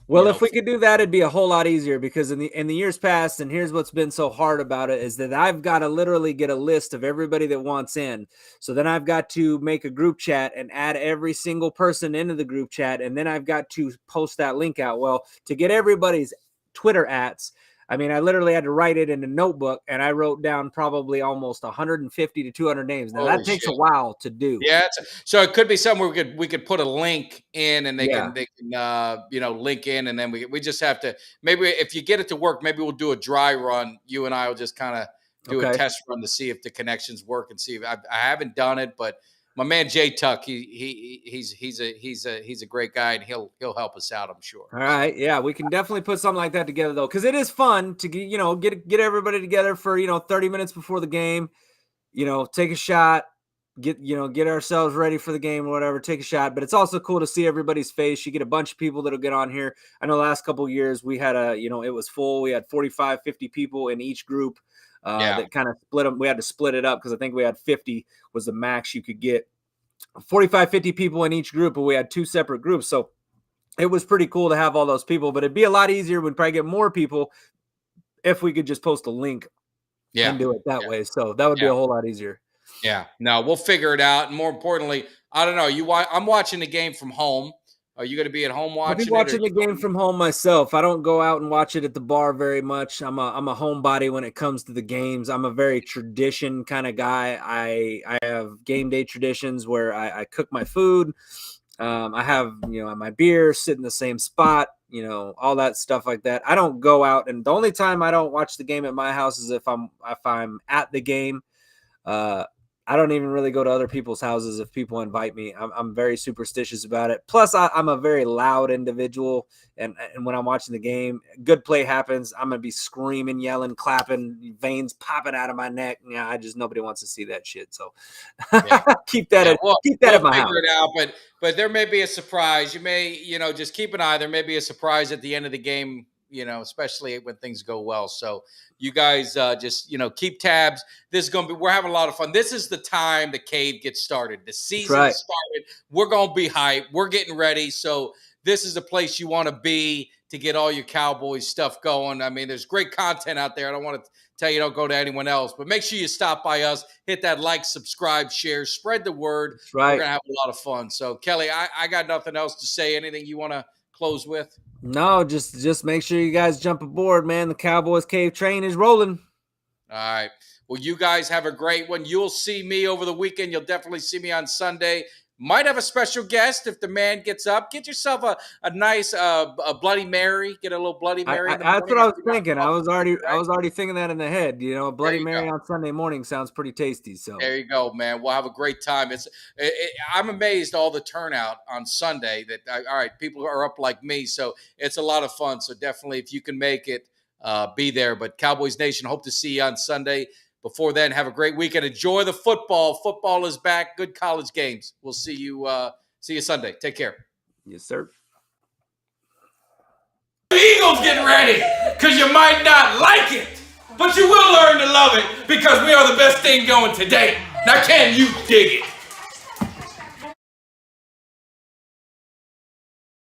well, if we could do that, it'd be a whole lot easier, because in the years past, and here's what's been so hard about it, is that I've got to literally get a list of everybody that wants in. So then I've got to make a group chat and add every single person into the group chat, and then I've got to post that link out. Well, to get everybody's Twitter @, I mean, I literally had to write it in a notebook, and I wrote down probably almost 150 to 200 names. Now that takes a while to do. Yeah, so it could be somewhere we could put a link in, and they Yeah. can link in, and then we just have to, maybe if you get it to work, maybe we'll do a dry run. You and I will just kind of do a test run to see if the connections work, and see if I haven't done it, but my man Jay Tuck, he's a great guy, and he'll help us out, I'm sure. All right, yeah, we can definitely put something like that together, though, because it is fun to get everybody together for 30 minutes before the game. Take a shot, get ourselves ready for the game or whatever. Take a shot, but it's also cool to see everybody's face. You get a bunch of people that'll get on here. I know the last couple of years we had it was full. We had 45, 50 people in each group. That kind of split them. We had to split it up because I think we had 50 was the max you could get. 45, 50 people in each group, but we had 2 separate groups. So it was pretty cool to have all those people, but it'd be a lot easier. We'd probably get more people if we could just post a link and do it that way. So that would be a whole lot easier. Yeah, no, we'll figure it out. And more importantly, I don't know. I'm watching the game from home. Are you going to be at home watching? I'll be watching the game from home myself. I don't go out and watch it at the bar very much. I'm a homebody when it comes to the games. I'm a very tradition kind of guy. I have game day traditions where I cook my food. I have my beer, sit in the same spot. All that stuff like that. I don't go out, and the only time I don't watch the game at my house is if I'm at the game. I don't even really go to other people's houses if people invite me. I'm very superstitious about it. Plus, I'm a very loud individual, and when I'm watching the game, good play happens, I'm gonna be screaming, yelling, clapping, veins popping out of my neck. Yeah, nobody wants to see that shit. So keep that at my house. Figure it out, but there may be a surprise. You may just keep an eye. There may be a surprise at the end of the game. Especially when things go well. So you guys just, keep tabs. We're having a lot of fun. This is the time the cave gets started. The season started. We're going to be hyped. We're getting ready. So this is the place you want to be to get all your Cowboys stuff going. I mean, there's great content out there. I don't want to tell you don't go to anyone else, but make sure you stop by us, hit that like, subscribe, share, spread the word. That's right. We're going to have a lot of fun. So Kelly, I got nothing else to say. Anything you want to close with? No, just make sure you guys jump aboard, man. The Cowboys Cave train is rolling. All right. Well, you guys have a great one. You'll see me over the weekend. You'll definitely see me on Sunday. Might have a special guest if the man gets up. Get yourself a nice a Bloody Mary. Get a little Bloody Mary. That's what I was thinking. I was already thinking that in the head. A Bloody Mary on Sunday morning sounds pretty tasty. So there you go, man. We'll have a great time. I'm amazed all the turnout on Sunday. All right, people are up like me, so it's a lot of fun. So definitely, if you can make it, be there. But Cowboys Nation, hope to see you on Sunday. Before then, have a great weekend. Enjoy the football. Football is back. Good college games. We'll see you Sunday. Take care. Yes, sir. The Eagles getting ready, because you might not like it, but you will learn to love it, because we are the best thing going today. Now, can you dig it?